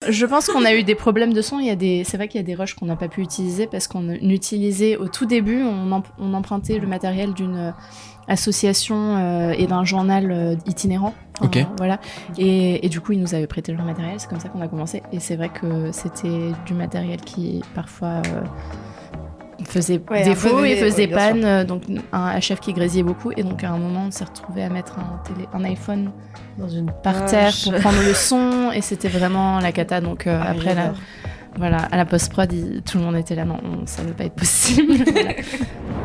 Je pense qu'on a eu des problèmes de son. C'est vrai qu'il y a des rushs qu'on n'a pas pu utiliser parce qu'on utilisait au tout début, on empruntait le matériel d'une association et d'un journal itinérant. Ok. Voilà. Et du coup, ils nous avaient prêté leur matériel. C'est comme ça qu'on a commencé. Et c'est vrai que c'était du matériel qui parfois faisait défaut et faisait panne. Donc un HF qui grésillait beaucoup. Et donc à un moment, on s'est retrouvé à mettre un iPhone par terre pour prendre le son. Et c'était vraiment la cata. Donc après, à la post-prod, tout le monde était là. Non, ça ne va pas être possible. Voilà.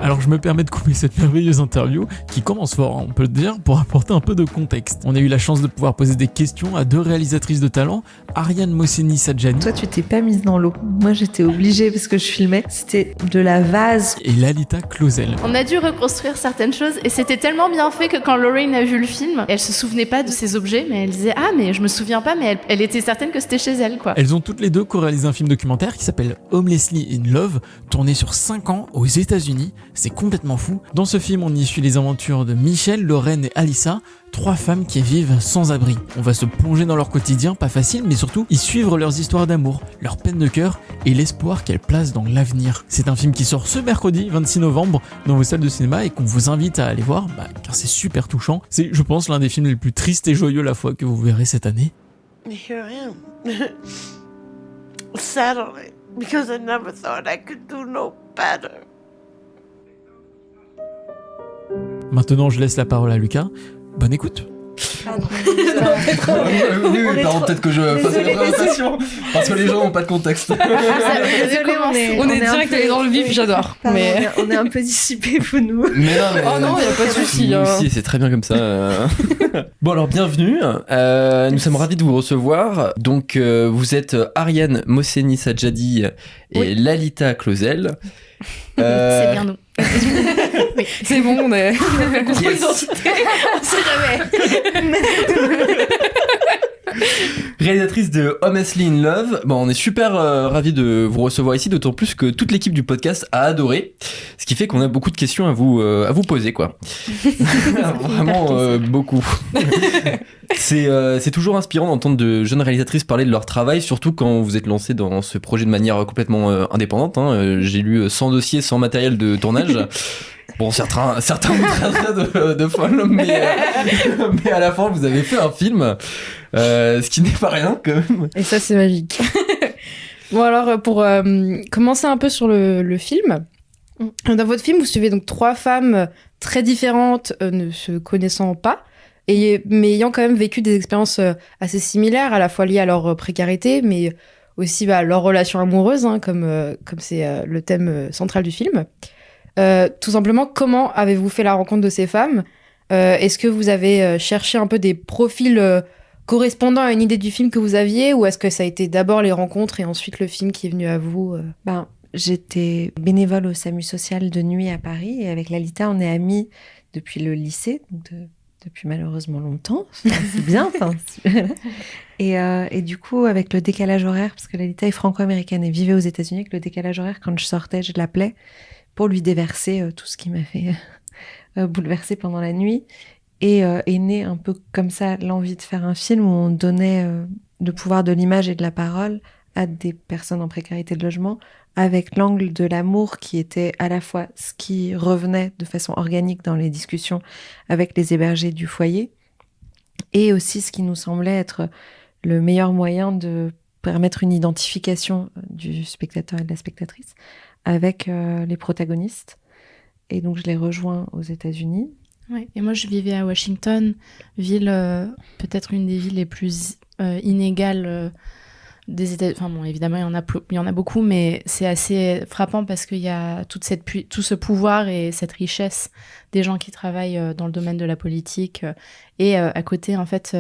Alors je me permets de couper cette merveilleuse interview qui commence fort, on peut le dire, pour apporter un peu de contexte. On a eu la chance de pouvoir poser des questions à deux réalisatrices de talent, Ariane Mohseni-Sadjani. Toi, tu t'es pas mise dans l'eau. Moi, j'étais obligée parce que je filmais. C'était de la vase. Et Lalita Clausel. On a dû reconstruire certaines choses et c'était tellement bien fait que quand Lorraine a vu le film, elle se souvenait pas de ces objets, mais elle disait « Ah, mais je me souviens pas », mais elle était certaine que c'était chez elle, quoi. Elles ont toutes les deux co-réalisé un film documentaire qui s'appelle Homelessly in Love, tourné sur 5 ans aux États-Unis. C'est complètement fou. Dans ce film, on y suit les aventures de Michelle, Lorraine et Alissa, 3 femmes qui vivent sans abri. On va se plonger dans leur quotidien, pas facile, mais surtout y suivre leurs histoires d'amour, leurs peines de cœur et l'espoir qu'elles placent dans l'avenir. C'est un film qui sort ce mercredi 26 novembre dans vos salles de cinéma et qu'on vous invite à aller voir, car c'est super touchant. C'est, je pense, l'un des films les plus tristes et joyeux à la fois que vous verrez cette année. Here I am. Sad on it, because I never thought I could do no better. Maintenant, je laisse la parole à Lucas. Bonne écoute. Oui, pardon, peut-être que je fasse une présentation parce que les gens n'ont pas de contexte. Désolé, on est direct allé dans le vif, j'adore. Pardon, Mais... on est un peu dissipés, vous nous. Mais oh non, il n'y a pas de souci. Si, c'est très bien comme ça. Bon, alors bienvenue. Nous sommes ravis de vous recevoir. Donc, vous êtes Ariane Mohseni-Sadjani et Lalita Clausel. C'est bien nous. Oui. C'est bon, on a fait le contrôle d'identité. On sait jamais. Réalisatrice de Homelessly in Love. Bon, on est super ravis de vous recevoir ici, d'autant plus que toute l'équipe du podcast a adoré. Ce qui fait qu'on a beaucoup de questions à vous poser, quoi. Vraiment beaucoup. C'est toujours inspirant d'entendre de jeunes réalisatrices parler de leur travail, surtout quand vous êtes lancé dans ce projet de manière complètement indépendante. J'ai lu 100 dossiers, 100 matériel de tournage. Bon, certains vous traiteraient de folle, mais à la fin, vous avez fait un film, ce qui n'est pas rien, quand même. Et ça, c'est magique. Bon, alors, pour commencer un peu sur le film, dans votre film, vous suivez donc 3 femmes très différentes, ne se connaissant pas, mais ayant quand même vécu des expériences assez similaires, à la fois liées à leur précarité, mais aussi leur relation amoureuse, comme c'est le thème central du film. Tout simplement, comment avez-vous fait la rencontre de ces femmes ? Est-ce que vous avez cherché un peu des profils correspondant à une idée du film que vous aviez, ou est-ce que ça a été d'abord les rencontres et ensuite le film qui est venu à vous ? J'étais bénévole au SAMU social de nuit à Paris et avec Lalita, on est amies depuis le lycée, donc depuis malheureusement longtemps. C'est bien. Et du coup, avec le décalage horaire, parce que Lalita est franco-américaine et vivait aux États-Unis, avec le décalage horaire, quand je sortais, je l'appelais pour lui déverser tout ce qui m'a fait bouleverser pendant la nuit. Et est née un peu comme ça l'envie de faire un film où on donnait le pouvoir de l'image et de la parole à des personnes en précarité de logement, avec l'angle de l'amour qui était à la fois ce qui revenait de façon organique dans les discussions avec les hébergés du foyer, et aussi ce qui nous semblait être le meilleur moyen de permettre une identification du spectateur et de la spectatrice avec les protagonistes. Et donc je les rejoins aux États-Unis. Ouais, et moi je vivais à Washington, ville peut-être une des villes les plus inégales des États. Enfin bon, évidemment il y en a beaucoup, mais c'est assez frappant parce qu'il y a tout ce pouvoir et cette richesse des gens qui travaillent dans le domaine de la politique, et à côté en fait,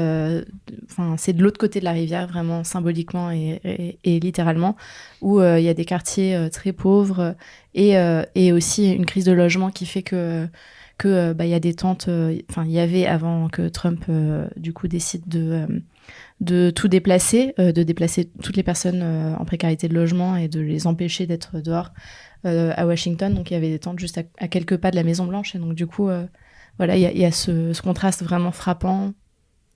c'est de l'autre côté de la rivière, vraiment symboliquement et littéralement, où il y a des quartiers très pauvres et aussi une crise de logement qui fait que il y a des tentes, il y avait avant que Trump du coup décide de tout déplacer, de déplacer toutes les personnes en précarité de logement et de les empêcher d'être dehors à Washington. Donc il y avait des tentes juste à quelques pas de la Maison Blanche, et donc du coup il y a ce contraste vraiment frappant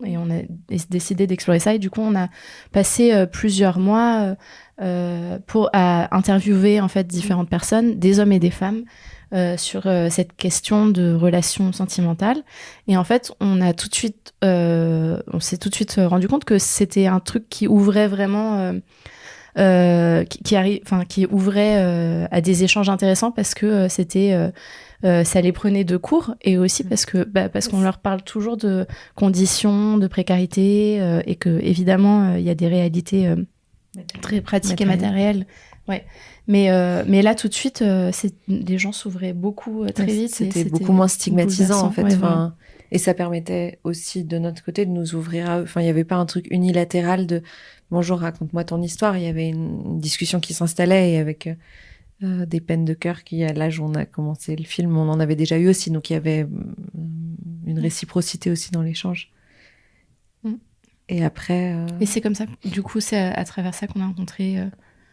Et on a décidé d'explorer ça. Et du coup, on a passé plusieurs mois à interviewer en fait différentes personnes, des hommes et des femmes, sur cette question de relations sentimentales. Et en fait, on s'est tout de suite rendu compte que c'était un truc qui ouvrait vraiment, qui ouvrait à des échanges intéressants parce que ça les prenait de court, et aussi parce qu'on leur parle toujours de conditions, de précarité, et que évidemment il y a des réalités très pratiques et matérielles. Ouais. Mais là tout de suite, les gens s'ouvraient beaucoup très vite. C'était beaucoup moins stigmatisant en fait. Ouais, et ça permettait aussi de notre côté de nous ouvrir à eux. Enfin, il n'y avait pas un truc unilatéral de bonjour, raconte-moi ton histoire. Il y avait une discussion qui s'installait, et avec des peines de cœur qui, à l'âge où on a commencé le film, on en avait déjà eu aussi. Donc il y avait une réciprocité aussi dans l'échange. Et après. Et c'est comme ça, du coup, c'est à travers ça qu'on a rencontré.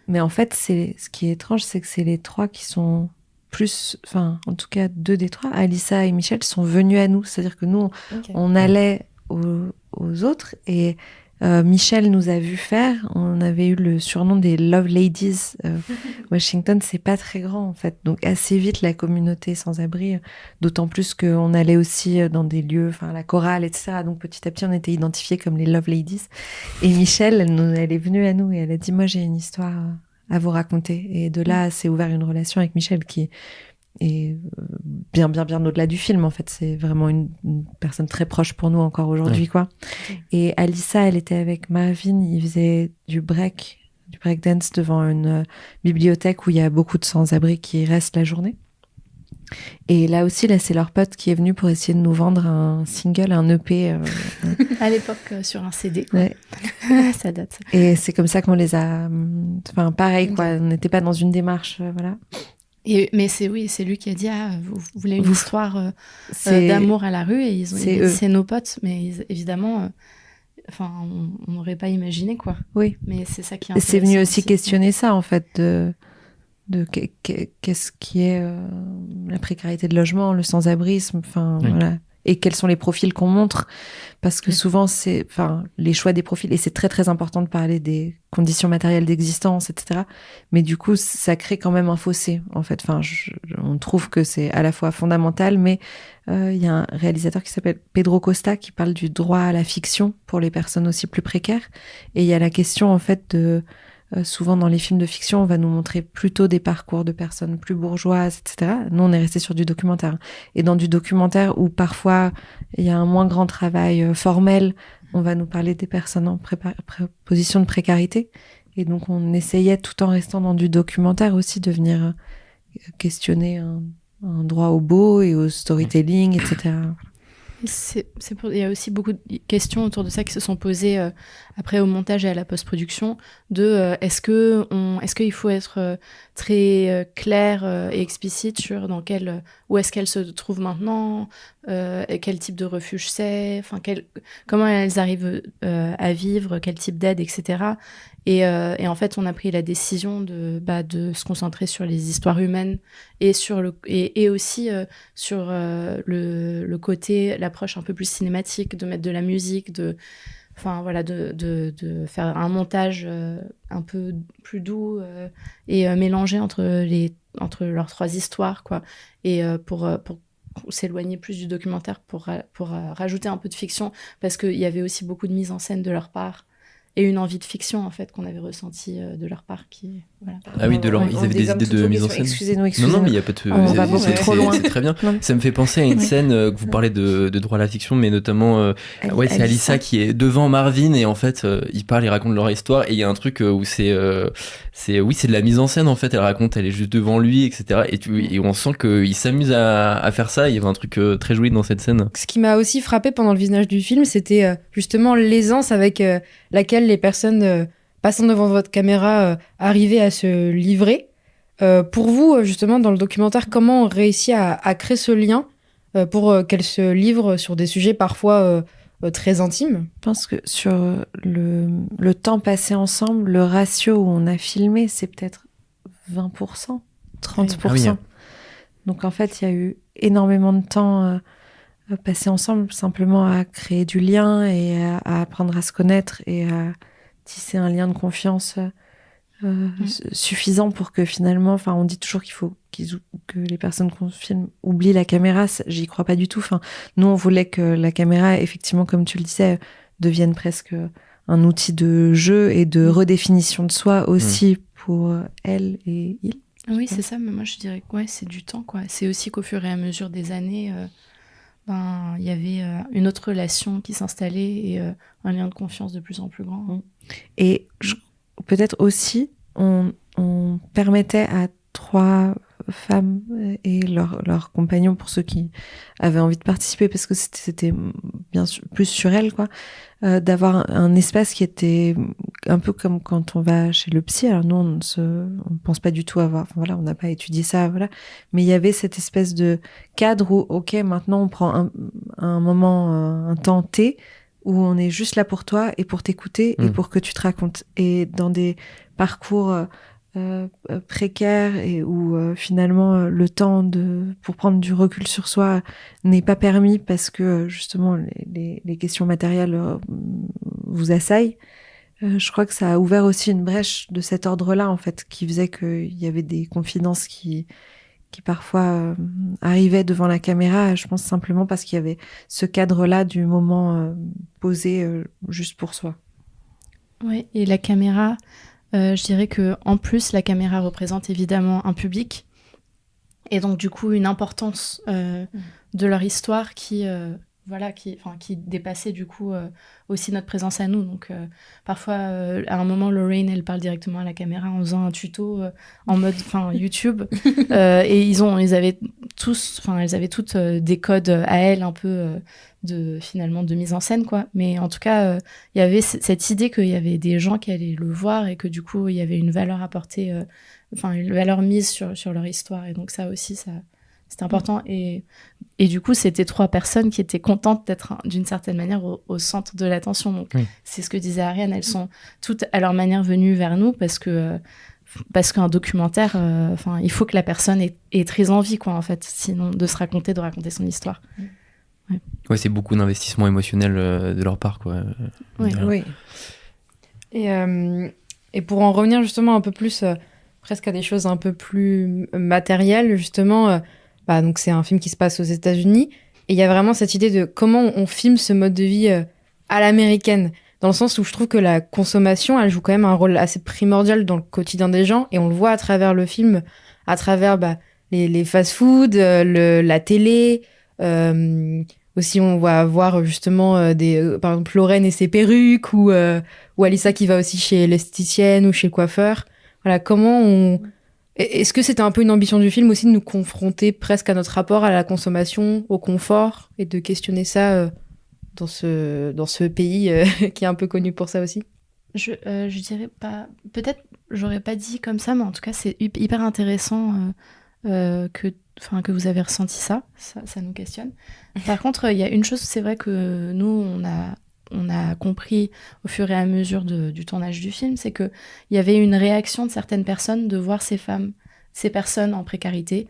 Mais en fait, ce qui est étrange, c'est que c'est les trois qui sont plus. Enfin, en tout cas, 2 des 3, Alyssa et Michel, sont venus à nous. C'est-à-dire que nous, on allait aux autres, et Michel nous a vu faire. On avait eu le surnom des Love Ladies. Washington, c'est pas très grand en fait. Donc assez vite, la communauté sans-abri, d'autant plus qu'on allait aussi dans des lieux, enfin la chorale, etc. Donc petit à petit, on était identifiés comme les Love Ladies. Et Michel, elle est venue à nous et elle a dit, moi j'ai une histoire à vous raconter. Et de là, s'est ouvert une relation avec Michel qui est bien au-delà du film en fait. C'est vraiment une personne très proche pour nous encore aujourd'hui, quoi. Et Alyssa, elle était avec Marvin, ils faisaient du breakdance devant une bibliothèque où il y a beaucoup de sans-abri qui restent la journée. Et là aussi, c'est leur pote qui est venu pour essayer de nous vendre un single, un EP. À l'époque, sur un CD, quoi. Ouais. Ça date, ça. Et c'est comme ça qu'on les a... Enfin, pareil, quoi. On n'était pas dans une démarche, voilà. Mais c'est lui qui a dit, vous voulez une histoire d'amour à la rue, et ils ont dit, c'est nos potes, mais évidemment, on n'aurait pas imaginé, quoi. Oui. Mais c'est ça qui est intéressant. C'est venu aussi questionner ça, en fait, de qu'est-ce qui est la précarité de logement, le sans-abrisme, voilà. Et quels sont les profils qu'on montre, parce que souvent c'est les choix des profils, et c'est très très important de parler des conditions matérielles d'existence, etc. Mais du coup ça crée quand même un fossé en fait. On trouve que c'est à la fois fondamental, mais il y a un réalisateur qui s'appelle Pedro Costa qui parle du droit à la fiction pour les personnes aussi plus précaires, et il y a la question en fait de souvent dans les films de fiction, on va nous montrer plutôt des parcours de personnes plus bourgeoises, etc. Nous, on est resté sur du documentaire. Et dans du documentaire où parfois il y a un moins grand travail formel, on va nous parler des personnes en position de précarité. Et donc, on essayait, tout en restant dans du documentaire aussi, de venir questionner un droit au beau et au storytelling, etc. Il y a aussi beaucoup de questions autour de ça qui se sont posées après au montage et à la post-production, de est-ce qu'il faut être très clair et explicite sur où est-ce qu'elle se trouve maintenant, et quel type de refuge c'est, comment elles arrivent à vivre, quel type d'aide, etc. Et en fait, on a pris la décision de se concentrer sur les histoires humaines et aussi sur le côté, l'approche un peu plus cinématique, de mettre de la musique, de faire un montage un peu plus doux et mélangé entre leurs 3 histoires, quoi. Et pour s'éloigner plus du documentaire, pour rajouter un peu de fiction, parce qu'il y avait aussi beaucoup de mise en scène de leur part. Et une envie de fiction, en fait, qu'on avait ressentie de leur part. Voilà. Ah oui, ils avaient des idées de mise en scène. Excusez-nous. Non, mais il n'y a pas de... On va beaucoup trop loin. C'est très bien. Ça me fait penser à une scène que vous parlez de droit à la fiction, mais notamment... c'est Alyssa qui est devant Marvin, et en fait, ils parlent, ils racontent leur histoire, et il y a un truc où c'est de la mise en scène, en fait. Elle est juste devant lui, etc. Et on sent qu'il s'amuse à faire ça. Il y avait un truc très joli dans cette scène. Ce qui m'a aussi frappé pendant le visionnage du film, c'était justement l'aisance avec laquelle les personnes passant devant votre caméra arrivaient à se livrer. Pour vous, justement, dans le documentaire, comment on réussit à créer ce lien pour qu'elles se livrent sur des sujets parfois très intimes? Je pense que sur le temps passé ensemble, le ratio où on a filmé, c'est peut-être 20%, 30%. Ah oui. Donc en fait, il y a eu énormément de temps passer ensemble, simplement à créer du lien et à apprendre à se connaître et à tisser un lien de confiance suffisant pour que finalement, enfin, on dit toujours qu'il faut que les personnes qu'on filme oublient la caméra. J'y crois pas du tout. Enfin, nous, on voulait que la caméra, effectivement, comme tu le disais, devienne presque un outil de jeu et de redéfinition de soi aussi pour elle et il. Oui, c'est ça, mais moi je dirais que c'est du temps, quoi. C'est aussi qu'au fur et à mesure des années, il y avait une autre relation qui s'installait et un lien de confiance de plus en plus grand. Et peut-être aussi, on permettait à 3 femmes et leurs compagnons, pour ceux qui avaient envie de participer, parce que c'était bien sûr plus sur elles, quoi, d'avoir un espace qui était un peu comme quand on va chez le psy. Alors nous, on pense pas du tout avoir, enfin, voilà, on n'a pas étudié ça, voilà, mais il y avait cette espèce de cadre où, ok, maintenant on prend un moment, un temps T, où on est juste là pour toi et pour t'écouter et pour que tu te racontes. Et dans des parcours précaires et où finalement le temps pour prendre du recul sur soi n'est pas permis parce que justement les questions matérielles vous assaillent, je crois que ça a ouvert aussi une brèche de cet ordre-là, en fait, qui faisait qu'il y avait des confidences qui parfois arrivaient devant la caméra, je pense simplement parce qu'il y avait ce cadre-là du moment posé juste pour soi. Oui, et la caméra, je dirais que en plus, la caméra représente évidemment un public, et donc du coup une importance de leur histoire qui dépassait du coup aussi notre présence à nous. Donc parfois, à un moment, Lorraine, elle parle directement à la caméra en faisant un tuto en mode YouTube. Et elles avaient toutes des codes à elles un peu de mise en scène, quoi. Mais en tout cas, il y avait cette idée qu'il y avait des gens qui allaient le voir et que du coup, il y avait une valeur apportée, une valeur mise sur leur histoire. Et donc ça aussi, c'était important. Et du coup, c'était 3 personnes qui étaient contentes d'être d'une certaine manière au centre de l'attention. Donc, c'est ce que disait Ariane. Elles sont toutes à leur manière venues vers nous parce qu'un documentaire, il faut que la personne ait très envie, quoi, en fait, sinon de raconter son histoire. Ouais, c'est beaucoup d'investissement émotionnel de leur part, quoi. Oui. Et pour en revenir justement un peu plus, presque à des choses un peu plus matérielles, justement. Donc c'est un film qui se passe aux États-Unis et il y a vraiment cette idée de comment on filme ce mode de vie à l'américaine, dans le sens où je trouve que la consommation, elle joue quand même un rôle assez primordial dans le quotidien des gens et on le voit à travers le film, à travers les fast-food, la télé, aussi on va voir justement par exemple Lorraine et ses perruques ou Alissa qui va aussi chez l'esthéticienne ou chez le coiffeur. Voilà, est-ce que c'était un peu une ambition du film aussi de nous confronter presque à notre rapport à la consommation, au confort, et de questionner ça dans ce pays qui est un peu connu pour ça aussi ? Je dirais pas... Peut-être, j'aurais pas dit comme ça, mais en tout cas, c'est hyper intéressant que vous avez ressenti ça nous questionne. Par contre, il y a une chose, c'est vrai que nous, on a compris au fur et à mesure du tournage du film, c'est qu'il y avait une réaction de certaines personnes de voir ces personnes en précarité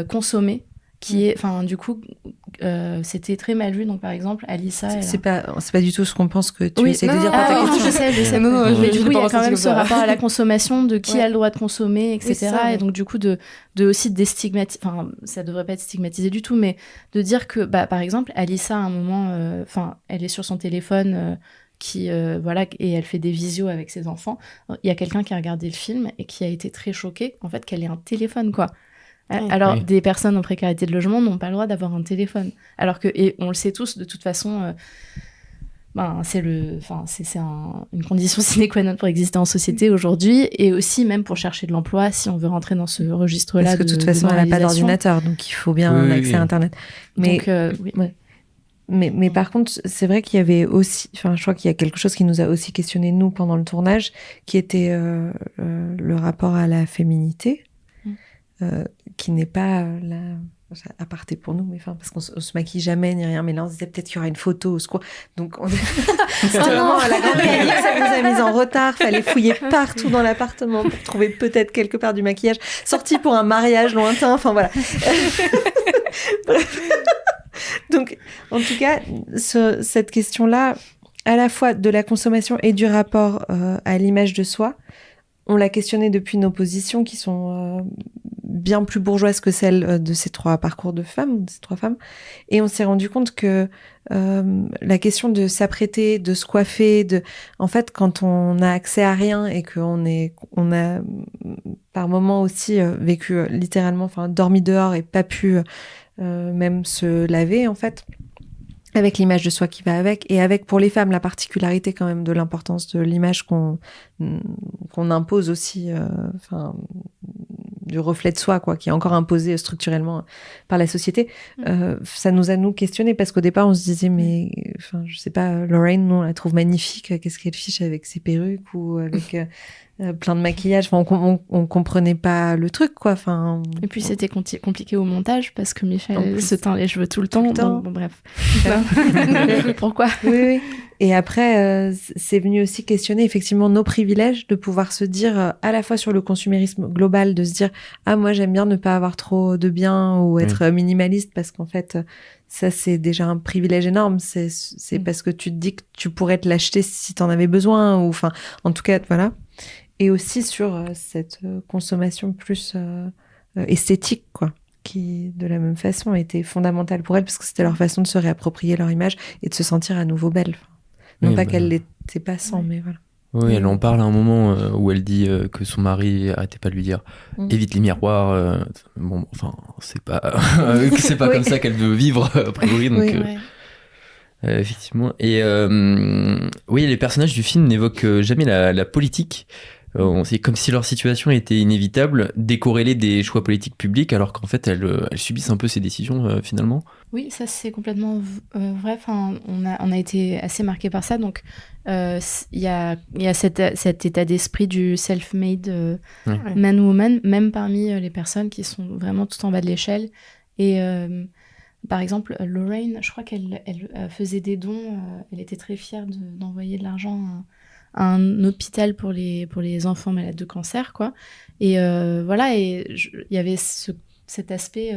consommer, c'était très mal vu. Donc par exemple, Alissa... C'est pas du tout ce qu'on pense que tu essaies de dire par ta question. Je sais. Mais du coup, il y a quand même ce rapport à la consommation, de qui a le droit de consommer, etc. Et donc du coup, de aussi déstigmatiser... Enfin, ça devrait pas être stigmatisé du tout, mais de dire que, par exemple, Alissa, à un moment, elle est sur son téléphone... et elle fait des visios avec ses enfants. Il y a quelqu'un qui a regardé le film et qui a été très choqué, en fait, qu'elle ait un téléphone, quoi. Alors, des personnes en précarité de logement n'ont pas le droit d'avoir un téléphone. Alors que, et on le sait tous, de toute façon, c'est une condition sine qua non pour exister en société aujourd'hui, et aussi même pour chercher de l'emploi, si on veut rentrer dans ce registre-là. Parce que de toute façon, elle n'a pas d'ordinateur, donc il faut bien un accès à Internet. Mais, mais par contre, c'est vrai qu'il y avait aussi, je crois qu'il y a quelque chose qui nous a aussi questionné, nous, pendant le tournage, qui était le rapport à la féminité. Qui n'est pas aparté pour nous, mais parce qu'on se maquille jamais ni rien, mais là on se disait peut-être qu'il y aura une photo au secours, donc c'était vraiment la grande panique, ça nous a mis en retard, fallait fouiller partout dans l'appartement pour trouver peut-être quelque part du maquillage, sorti pour un mariage lointain, voilà. Donc, en tout cas, cette question-là, à la fois de la consommation et du rapport à l'image de soi, on l'a questionnée depuis nos positions qui sont bien plus bourgeoises que celles de ces trois parcours de femmes, de ces trois femmes. Et on s'est rendu compte que la question de s'apprêter, de se coiffer, en fait, quand on a accès à rien et qu'on a par moments aussi vécu littéralement, enfin, dormi dehors et pas pu même se laver, en fait, avec l'image de soi qui va avec, et avec, pour les femmes, la particularité quand même de l'importance de l'image qu'on impose aussi, du reflet de soi, quoi, qui est encore imposé structurellement par la société. Ça nous a, nous, questionnés, parce qu'au départ, on se disait, mais, enfin, je sais pas, Lorraine, nous, on la trouve magnifique, qu'est-ce qu'elle fiche avec ses perruques ou avec plein de maquillage, enfin, on comprenait pas le truc, quoi, enfin. Et puis c'était compliqué au montage parce que Michel se teint les cheveux tout le temps. Donc, bon, bref. Pourquoi? Oui. Et après, c'est venu aussi questionner effectivement nos privilèges de pouvoir se dire à la fois sur le consumérisme global, de se dire moi j'aime bien ne pas avoir trop de biens ou être minimaliste, parce qu'en fait ça c'est déjà un privilège énorme. C'est parce que tu te dis que tu pourrais te l'acheter si t'en avais besoin, ou enfin en tout cas voilà. Et aussi sur cette consommation plus esthétique, quoi, qui, de la même façon, était fondamentale pour elles, parce que c'était leur façon de se réapproprier leur image et de se sentir à nouveau belle. Non pas qu'elle l'était pas sans, mais voilà. Oui, elle en parle à un moment où elle dit que son mari arrêtait pas de lui dire évite les miroirs. Bon, enfin, c'est pas comme ça qu'elle veut vivre, a priori. Donc, effectivement. Et oui, les personnages du film n'évoquent jamais la politique. C'est comme si leur situation était inévitable, décorrélée des choix politiques publics, alors qu'en fait elles subissent un peu ces décisions finalement. Oui, ça c'est complètement vrai. Enfin, on a été assez marqués par ça. Donc il y a cet état d'esprit du self-made man-woman, même parmi les personnes qui sont vraiment tout en bas de l'échelle. Et par exemple, Lorraine, je crois qu'elle faisait des dons. Elle était très fière d'envoyer de l'argent un hôpital pour les enfants malades de cancer, quoi. Et voilà, et il y avait cet aspect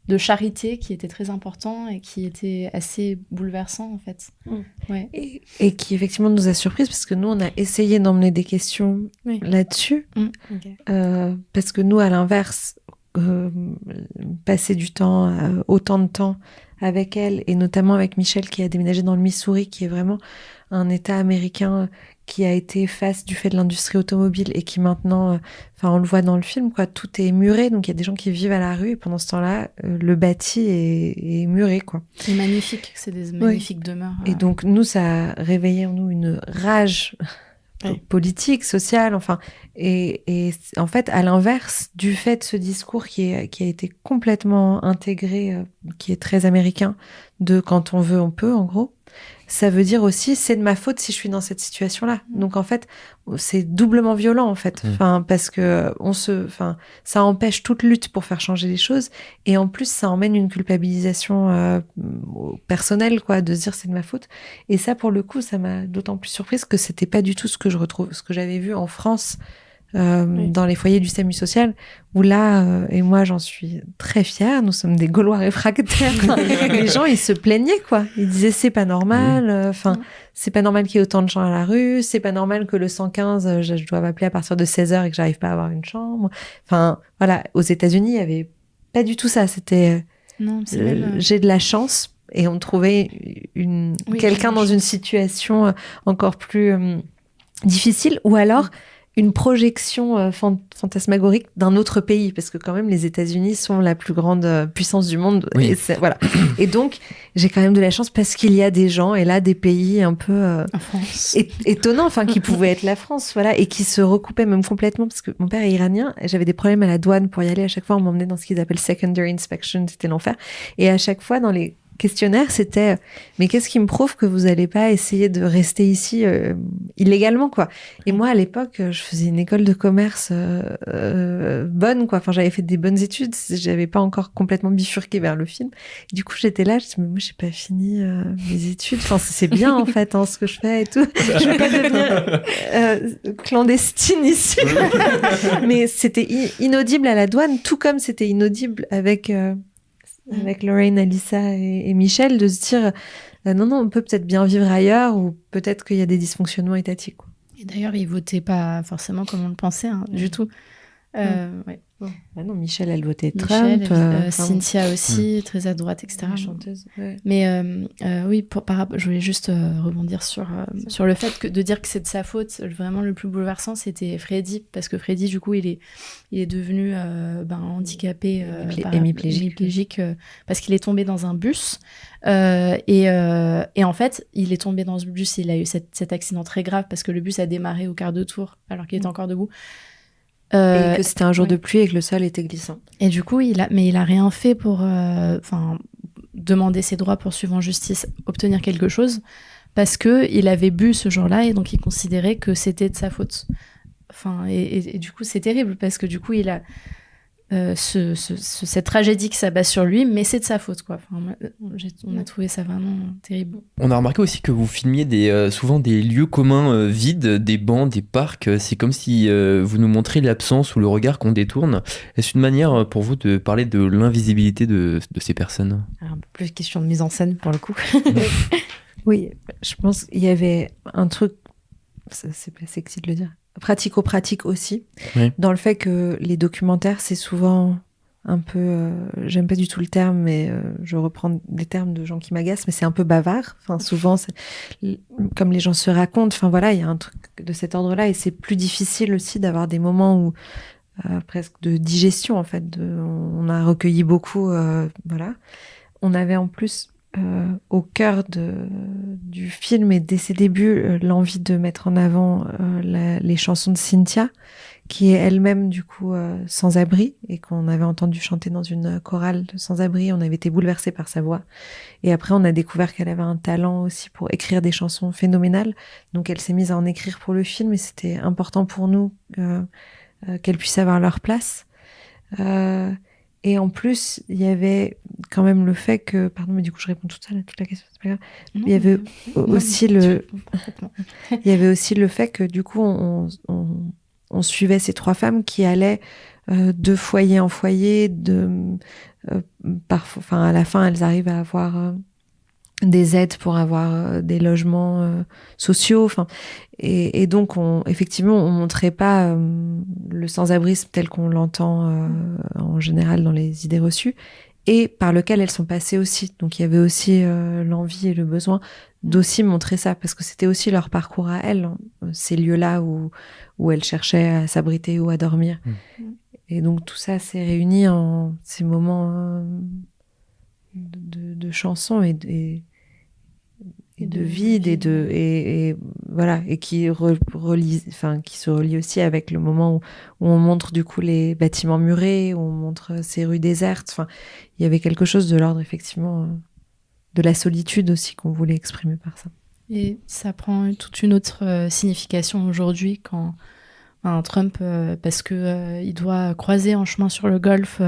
de charité qui était très important et qui était assez bouleversant, en fait. Ouais. Et qui, effectivement, nous a surprises, parce que nous, on a essayé d'emmener des questions là-dessus. Parce que nous, à l'inverse, passer du temps, autant de temps avec elle, et notamment avec Michel, qui a déménagé dans le Missouri, qui est vraiment un État américain qui a été face du fait de l'industrie automobile et qui maintenant, on le voit dans le film, quoi, tout est muré, donc il y a des gens qui vivent à la rue et pendant ce temps-là, le bâti est muré, quoi. C'est magnifique, c'est des magnifiques demeures. Et donc nous, ça a réveillé en nous une rage politique, sociale, enfin, et en fait, à l'inverse du fait de ce discours qui a été complètement intégré, qui est très américain, de quand on veut, on peut, en gros. Ça veut dire aussi, c'est de ma faute si je suis dans cette situation-là. Donc, en fait, c'est doublement violent, en fait. Parce que ça empêche toute lutte pour faire changer les choses. Et en plus, ça emmène une culpabilisation personnelle, quoi, de se dire c'est de ma faute. Et ça, pour le coup, ça m'a d'autant plus surprise que c'était pas du tout ce que j'avais vu en France, dans les foyers du SAMU social, où là, et moi j'en suis très fière, nous sommes des Gaulois réfractaires. Les gens, ils se plaignaient, quoi. Ils disaient c'est pas normal, c'est pas normal qu'il y ait autant de gens à la rue, c'est pas normal que le 115, je dois m'appeler à partir de 16h et que j'arrive pas à avoir une chambre. Enfin, voilà, aux États-Unis, il y avait pas du tout ça. C'était j'ai de la chance, et on trouvait quelqu'un dans une situation encore plus difficile, ou alors une projection fantasmagorique d'un autre pays, parce que quand même les États-Unis sont la plus grande puissance du monde. Et voilà. Et donc j'ai quand même de la chance, parce qu'il y a des gens, et là des pays un peu étonnants, enfin qui pouvaient être la France, voilà, et qui se recoupaient même complètement, parce que mon père est iranien, et j'avais des problèmes à la douane pour y aller. À chaque fois on m'emmenait dans ce qu'ils appellent secondary inspection, c'était l'enfer. Et à chaque fois dans les questionnaire, c'était mais qu'est-ce qui me prouve que vous n'allez pas essayer de rester ici illégalement, quoi. Et moi à l'époque je faisais une école de commerce bonne, quoi, enfin j'avais fait des bonnes études, j'avais pas encore complètement bifurqué vers le film, et du coup j'étais là, je disais mais moi j'ai pas fini mes études, enfin c'est bien en fait ce que je fais et tout, je vais pas devenir clandestine ici. Mais c'était inaudible à la douane, tout comme c'était inaudible avec avec Lorraine, Alyssa et Michel, de se dire non, on peut peut-être bien vivre ailleurs ou peut-être qu'il y a des dysfonctionnements étatiques. Quoi. Et d'ailleurs, ils votaient pas forcément comme on le pensait, du tout. Ouais. Bah non, Michel, elle votait Michel, Trump. Cynthia aussi, très à droite, etc. La chanteuse. Ouais. Mais oui, je voulais juste rebondir sur le fait de dire que c'est de sa faute. Vraiment, le plus bouleversant, c'était Freddy, parce que Freddy, du coup, il est devenu handicapé, hémiplégique, parce qu'il est tombé dans un bus. Et en fait, il est tombé dans ce bus, il a eu cet accident très grave, parce que le bus a démarré au quart de tour, alors qu'il était encore debout. Et que c'était un jour de pluie et que le sol était glissant. Et du coup, il a rien fait pour demander ses droits, poursuivre en justice, obtenir quelque chose, parce que il avait bu ce jour-là et donc il considérait que c'était de sa faute. Et du coup, c'est terrible parce que du coup, il a cette tragédie qui s'abat sur lui, mais c'est de sa faute, quoi. On a trouvé ça vraiment terrible. On a remarqué aussi que vous filmiez souvent des lieux communs vides, des bancs, des parcs. C'est comme si vous nous montrez l'absence ou le regard qu'on détourne. Est-ce une manière pour vous de parler de l'invisibilité de ces personnes ? Un peu plus question de mise en scène pour le coup. Oui, je pense qu'il y avait un truc, c'est pas sexy de le dire, pratico-pratique aussi, dans le fait que les documentaires, c'est souvent un peu, j'aime pas du tout le terme, mais je reprends des termes de gens qui m'agacent, mais c'est un peu bavard. Souvent, comme les gens se racontent, il y a un truc de cet ordre-là, et c'est plus difficile aussi d'avoir des moments où presque de digestion, en fait. On a recueilli beaucoup, On avait en plus au cœur du film et dès ses débuts l'envie de mettre en avant les chansons de Cynthia, qui est elle-même du coup sans-abri et qu'on avait entendu chanter dans une chorale de sans-abri. On avait été bouleversés par sa voix et après on a découvert qu'elle avait un talent aussi pour écrire des chansons phénoménales, donc elle s'est mise à en écrire pour le film et c'était important pour nous qu'elles puissent avoir leur place. Et en plus, il y avait quand même le fait que... Pardon, mais du coup, je réponds toute seule à toute la question, c'est pas grave. Il y avait aussi il y avait aussi le fait que, du coup, on suivait ces trois femmes qui allaient de foyer en foyer, à la fin, elles arrivent à avoir des aides pour avoir des logements sociaux. Et donc, effectivement, on montrait pas le sans-abrisme tel qu'on l'entend en général dans les idées reçues, et par lequel elles sont passées aussi. Donc, il y avait aussi l'envie et le besoin d'aussi montrer ça, parce que c'était aussi leur parcours à elles, ces lieux-là où elles cherchaient à s'abriter ou à dormir. Et donc, tout ça s'est réuni en ces moments de chansons et de vide et voilà, et qui se relie aussi avec le moment où on montre du coup les bâtiments murés, où on montre ces rues désertes. Il y avait quelque chose de l'ordre effectivement de la solitude aussi qu'on voulait exprimer par ça. Et ça prend toute une autre signification aujourd'hui quand Trump, parce que il doit croiser en chemin sur le golfe.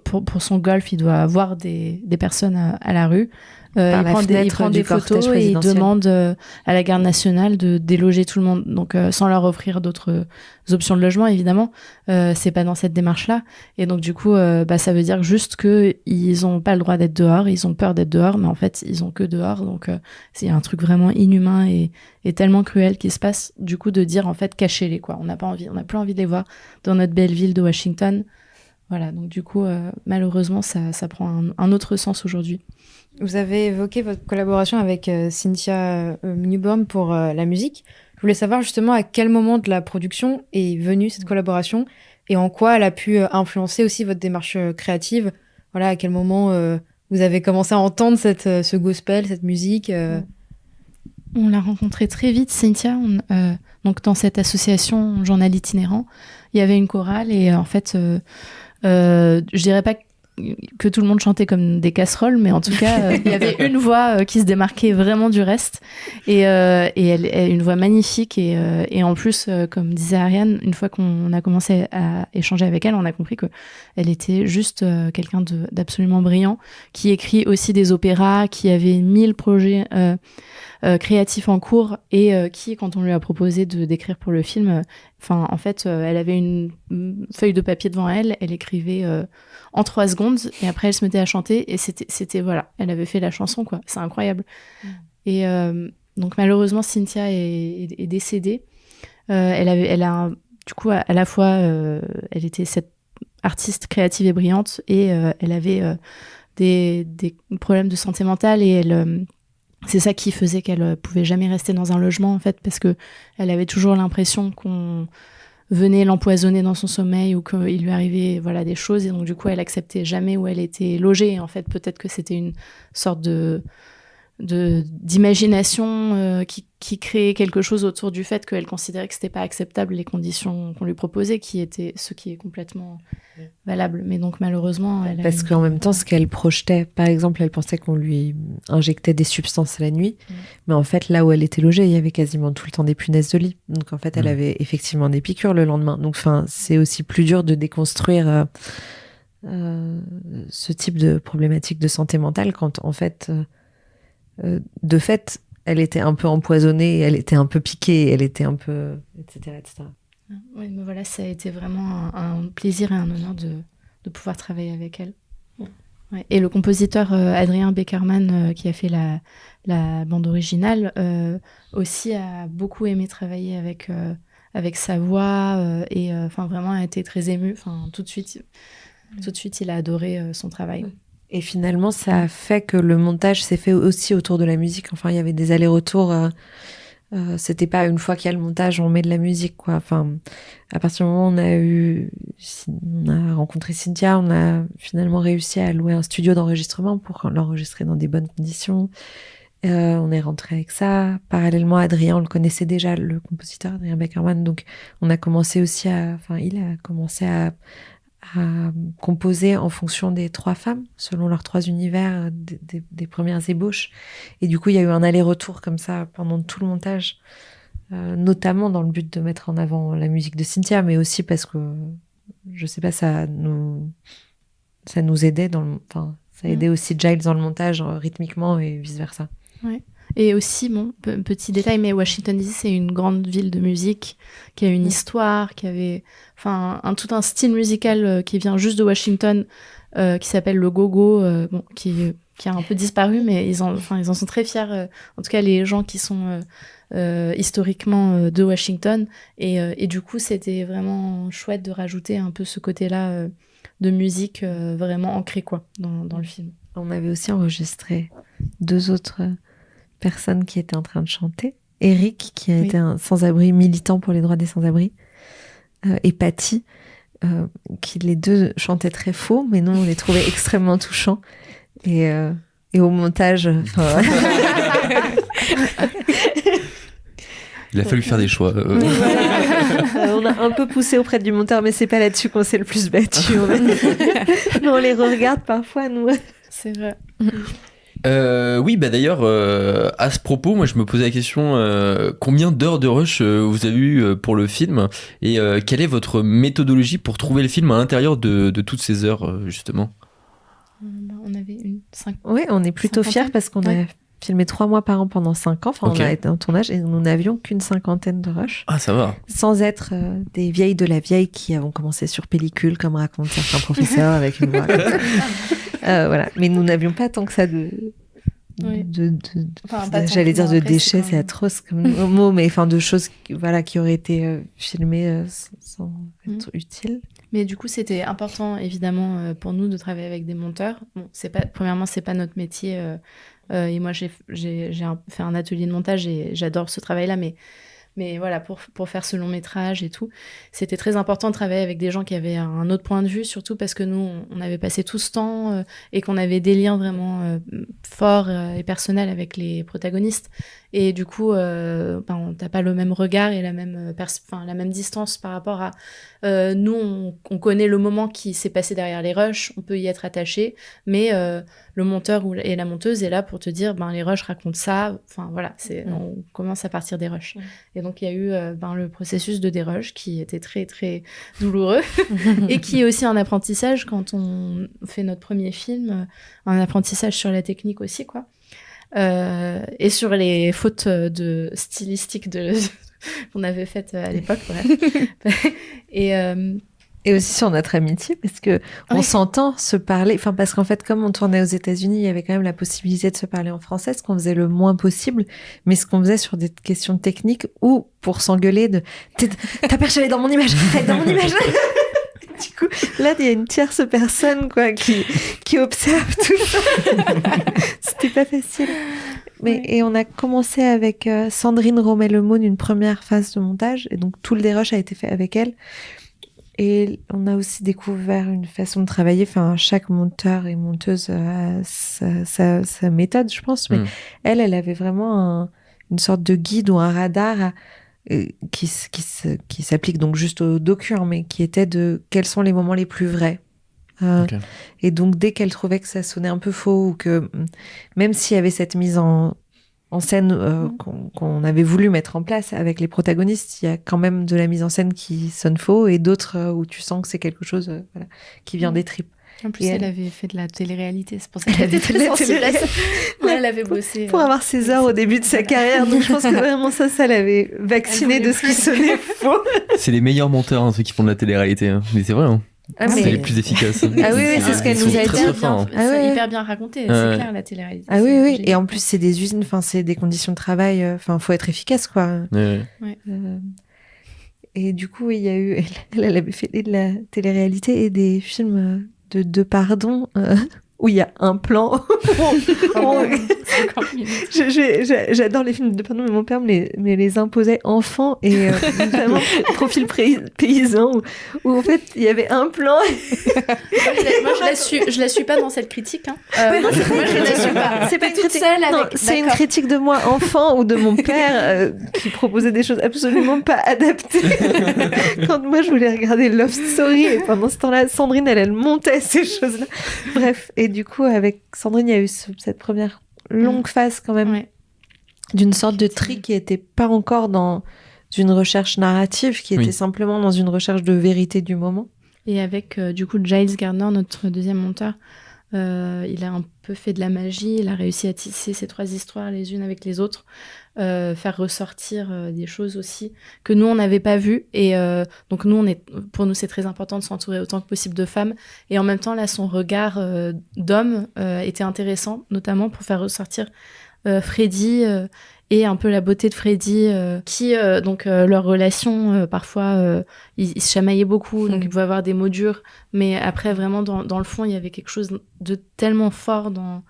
Pour son golf, il doit avoir des personnes à la rue. Il prend des photos et il demande à la garde nationale de déloger tout le monde. Donc, sans leur offrir d'autres options de logement, évidemment. C'est pas dans cette démarche-là. Et donc, du coup, ça veut dire juste qu'ils ont pas le droit d'être dehors. Ils ont peur d'être dehors, mais en fait, ils ont que dehors. Donc, c'est un truc vraiment inhumain et tellement cruel qui se passe. Du coup, de dire, en fait, cachez-les, quoi. On n'a plus envie de les voir dans notre belle ville de Washington. Voilà, donc du coup, malheureusement, ça prend un autre sens aujourd'hui. Vous avez évoqué votre collaboration avec Cynthia Newborn pour la musique. Je voulais savoir justement à quel moment de la production est venue cette collaboration et en quoi elle a pu influencer aussi votre démarche créative. Voilà, à quel moment vous avez commencé à entendre ce gospel, cette musique. On l'a rencontrée très vite, Cynthia. Donc dans cette association Journal itinérant, il y avait une chorale et en fait... je dirais pas que tout le monde chantait comme des casseroles, mais en tout cas, il y avait une voix qui se démarquait vraiment du reste, et elle une voix magnifique, et en plus, comme disait Ariane, une fois qu'on a commencé à échanger avec elle, on a compris que elle était juste quelqu'un d'absolument brillant, qui écrit aussi des opéras, qui avait 1000 projets créatifs en cours, et qui, quand on lui a proposé d'écrire pour le film, Enfin, en fait, elle avait une feuille de papier devant elle, elle écrivait en 3 secondes, et après elle se mettait à chanter, et c'était voilà, elle avait fait la chanson, quoi. C'est incroyable. Et donc malheureusement, Cynthia est décédée. Du coup, à la fois, elle était cette artiste créative et brillante, et elle avait des problèmes de santé mentale, et c'est ça qui faisait qu'elle pouvait jamais rester dans un logement, en fait, parce que elle avait toujours l'impression qu'on venait l'empoisonner dans son sommeil ou qu'il lui arrivait voilà, des choses, et donc du coup elle acceptait jamais où elle était logée. En fait, peut-être que c'était une sorte d'imagination qui créait quelque chose autour du fait qu'elle considérait que c'était pas acceptable les conditions qu'on lui proposait, qui étaient ce qui est complètement valable. Mais donc malheureusement parce qu'en même temps, ce qu'elle projetait, par exemple, elle pensait qu'on lui injectait des substances la nuit, mais en fait là où elle était logée, il y avait quasiment tout le temps des punaises de lit, donc en fait elle avait effectivement des piqûres le lendemain. Donc enfin, c'est aussi plus dur de déconstruire ce type de problématique de santé mentale quand en fait de fait, elle était un peu empoisonnée, elle était un peu piquée, elle était un peu, etc., etc. Oui, mais voilà, ça a été vraiment un plaisir et un honneur de pouvoir travailler avec elle. Ouais. Et le compositeur Adrien Beckerman, qui a fait la bande originale, aussi a beaucoup aimé travailler avec sa voix, et enfin vraiment a été très ému. Enfin, tout de suite, il a adoré son travail. Et finalement, ça a fait que le montage s'est fait aussi autour de la musique. Enfin, il y avait des allers-retours. C'était pas une fois qu'il y a le montage, on met de la musique, quoi. Enfin, à partir du moment où on a rencontré Cynthia, on a finalement réussi à louer un studio d'enregistrement pour l'enregistrer dans des bonnes conditions. On est rentré avec ça. Parallèlement, Adrien, on le connaissait déjà, le compositeur Adrien Beckerman. Donc, il a commencé à composer en fonction des 3 femmes, selon leurs 3 univers, des premières ébauches. Et du coup, il y a eu un aller-retour comme ça pendant tout le montage, notamment dans le but de mettre en avant la musique de Cynthia, mais aussi parce que, je sais pas, ça nous aidait ça aidait aussi Giles dans le montage, rythmiquement, et vice-versa. Ouais. Et aussi, bon, petit détail, mais Washington DC, c'est une grande ville de musique qui a une histoire, qui avait tout un style musical qui vient juste de Washington, qui s'appelle le go-go, qui a un peu disparu, mais ils en sont très fiers, en tout cas les gens qui sont historiquement de Washington. Et du coup, c'était vraiment chouette de rajouter un peu ce côté-là de musique vraiment ancré, quoi, dans le film. On avait aussi enregistré 2 autres personne qui était en train de chanter, Eric, qui a été un sans-abri militant pour les droits des sans-abri, et Patty, qui les 2 chantaient très faux, mais nous on les trouvait extrêmement touchants, et au montage il a fallu faire des choix. On a un peu poussé auprès du monteur, mais c'est pas là-dessus qu'on s'est le plus battu. Mais on les regarde parfois, nous. C'est vrai. Oui, bah d'ailleurs, à ce propos, moi je me posais la question, combien d'heures de rush vous avez eu pour le film, et quelle est votre méthodologie pour trouver le film à l'intérieur de toutes ces heures, justement? On avait 5. Oui, on est plutôt fiers parce qu'on a filmé 3 mois par an pendant 5 ans. Enfin, on a été en tournage et nous n'avions qu'une 50aine de rush. Ah, ça va. Sans être des vieilles de la vieille qui avons commencé sur pellicule, comme racontent certains professeurs avec une voix comme ça. Voilà. Mais nous n'avions pas tant que ça j'allais dire de déchets, c'est atroce comme mot, mais de choses qui auraient été filmées sans être utiles. Mais du coup, c'était important, évidemment, pour nous de travailler avec des monteurs. Bon, premièrement, c'est pas notre métier. Et moi, j'ai fait un atelier de montage et j'adore ce travail-là. Mais voilà, pour faire ce long métrage et tout, c'était très important de travailler avec des gens qui avaient un autre point de vue, surtout parce que nous, on avait passé tout ce temps et qu'on avait des liens vraiment forts et personnels avec les protagonistes. Et du coup, t'as pas le même regard et la même distance par rapport à... nous, on connaît le moment qui s'est passé derrière les rushs, on peut y être attaché, mais le monteur et la monteuse est là pour te dire, les rushs racontent ça. Enfin, voilà, on commence à partir des rushs. Et donc, il y a eu le processus de dérush qui était très, très douloureux et qui est aussi un apprentissage quand on fait notre premier film, un apprentissage sur la technique aussi, quoi. Et sur les fautes stylistiques qu'on avait faites à l'époque, bref. Et aussi sur notre amitié, parce que on s'entend se parler. Enfin, parce qu'en fait, comme on tournait aux États-Unis, il y avait quand même la possibilité de se parler en français, ce qu'on faisait le moins possible, mais ce qu'on faisait sur des questions techniques ou pour s'engueuler de ta perche elle est dans mon image, elle est dans mon image. Du coup, là, il y a une tierce personne, quoi, qui observe tout ça. C'était pas facile. Mais, et on a commencé avec Sandrine Romel-Lemoine une première phase de montage, et donc tout le dérush a été fait avec elle. Et on a aussi découvert une façon de travailler. Enfin, chaque monteur et monteuse a sa méthode, je pense. Mais elle avait vraiment une sorte de guide ou un radar qui s'applique donc juste au docu, hein, mais qui était de quels sont les moments les plus vrais. Et donc, dès qu'elle trouvait que ça sonnait un peu faux ou que même s'il y avait cette mise en scène qu'on avait voulu mettre en place avec les protagonistes, il y a quand même de la mise en scène qui sonne faux et d'autres où tu sens que c'est quelque chose qui vient des tripes. En plus, elle avait fait de la télé-réalité, c'est pour ça qu'elle était très sensible. Elle avait bossé. Pour avoir ses heures au début de sa carrière, donc je pense que vraiment ça l'avait vacciné de ce qui sonnait faux. C'est les meilleurs monteurs, ceux qui font de la télé-réalité, hein. Mais c'est vrai, hein. C'est les plus efficaces. Ah oui, c'est ce qu'elle nous a dit. C'est hyper bien raconté, c'est clair, la télé-réalité. Ah oui. Et en plus, c'est des usines, enfin, c'est des conditions de travail, enfin, faut être efficace, quoi. Et du coup, il y a eu, elle avait fait de la télé-réalité et des films de pardon, où il y a un plan. J'adore les films de pardon, mais mon père me les imposait enfant et vraiment profil paysan où en fait il y avait un plan. Moi je la suis pas dans cette critique. Hein. Non, moi je la suis pas. C'est pas une critique. C'est une critique de moi enfant ou de mon père qui proposait des choses absolument pas adaptées. Quand moi je voulais regarder Love Story et pendant ce temps-là Sandrine elle montait ces choses-là. Bref, et du coup avec Sandrine il y a eu cette première longue phase quand même d'une sorte de tri qui était pas encore dans une recherche narrative, qui était simplement dans une recherche de vérité du moment. Et avec du coup Giles Gardner, notre deuxième monteur, il a un peu fait de la magie, il a réussi à tisser ces trois histoires les unes avec les autres, faire ressortir des choses aussi que nous on n'avait pas vues, et donc pour nous c'est très important de s'entourer autant que possible de femmes, et en même temps là son regard d'homme était intéressant, notamment pour faire ressortir Freddy et un peu la beauté de Freddy, qui donc leur relation parfois ils se chamaillaient beaucoup, donc ils pouvaient avoir des mots durs, mais après vraiment dans le fond il y avait quelque chose de tellement fort dans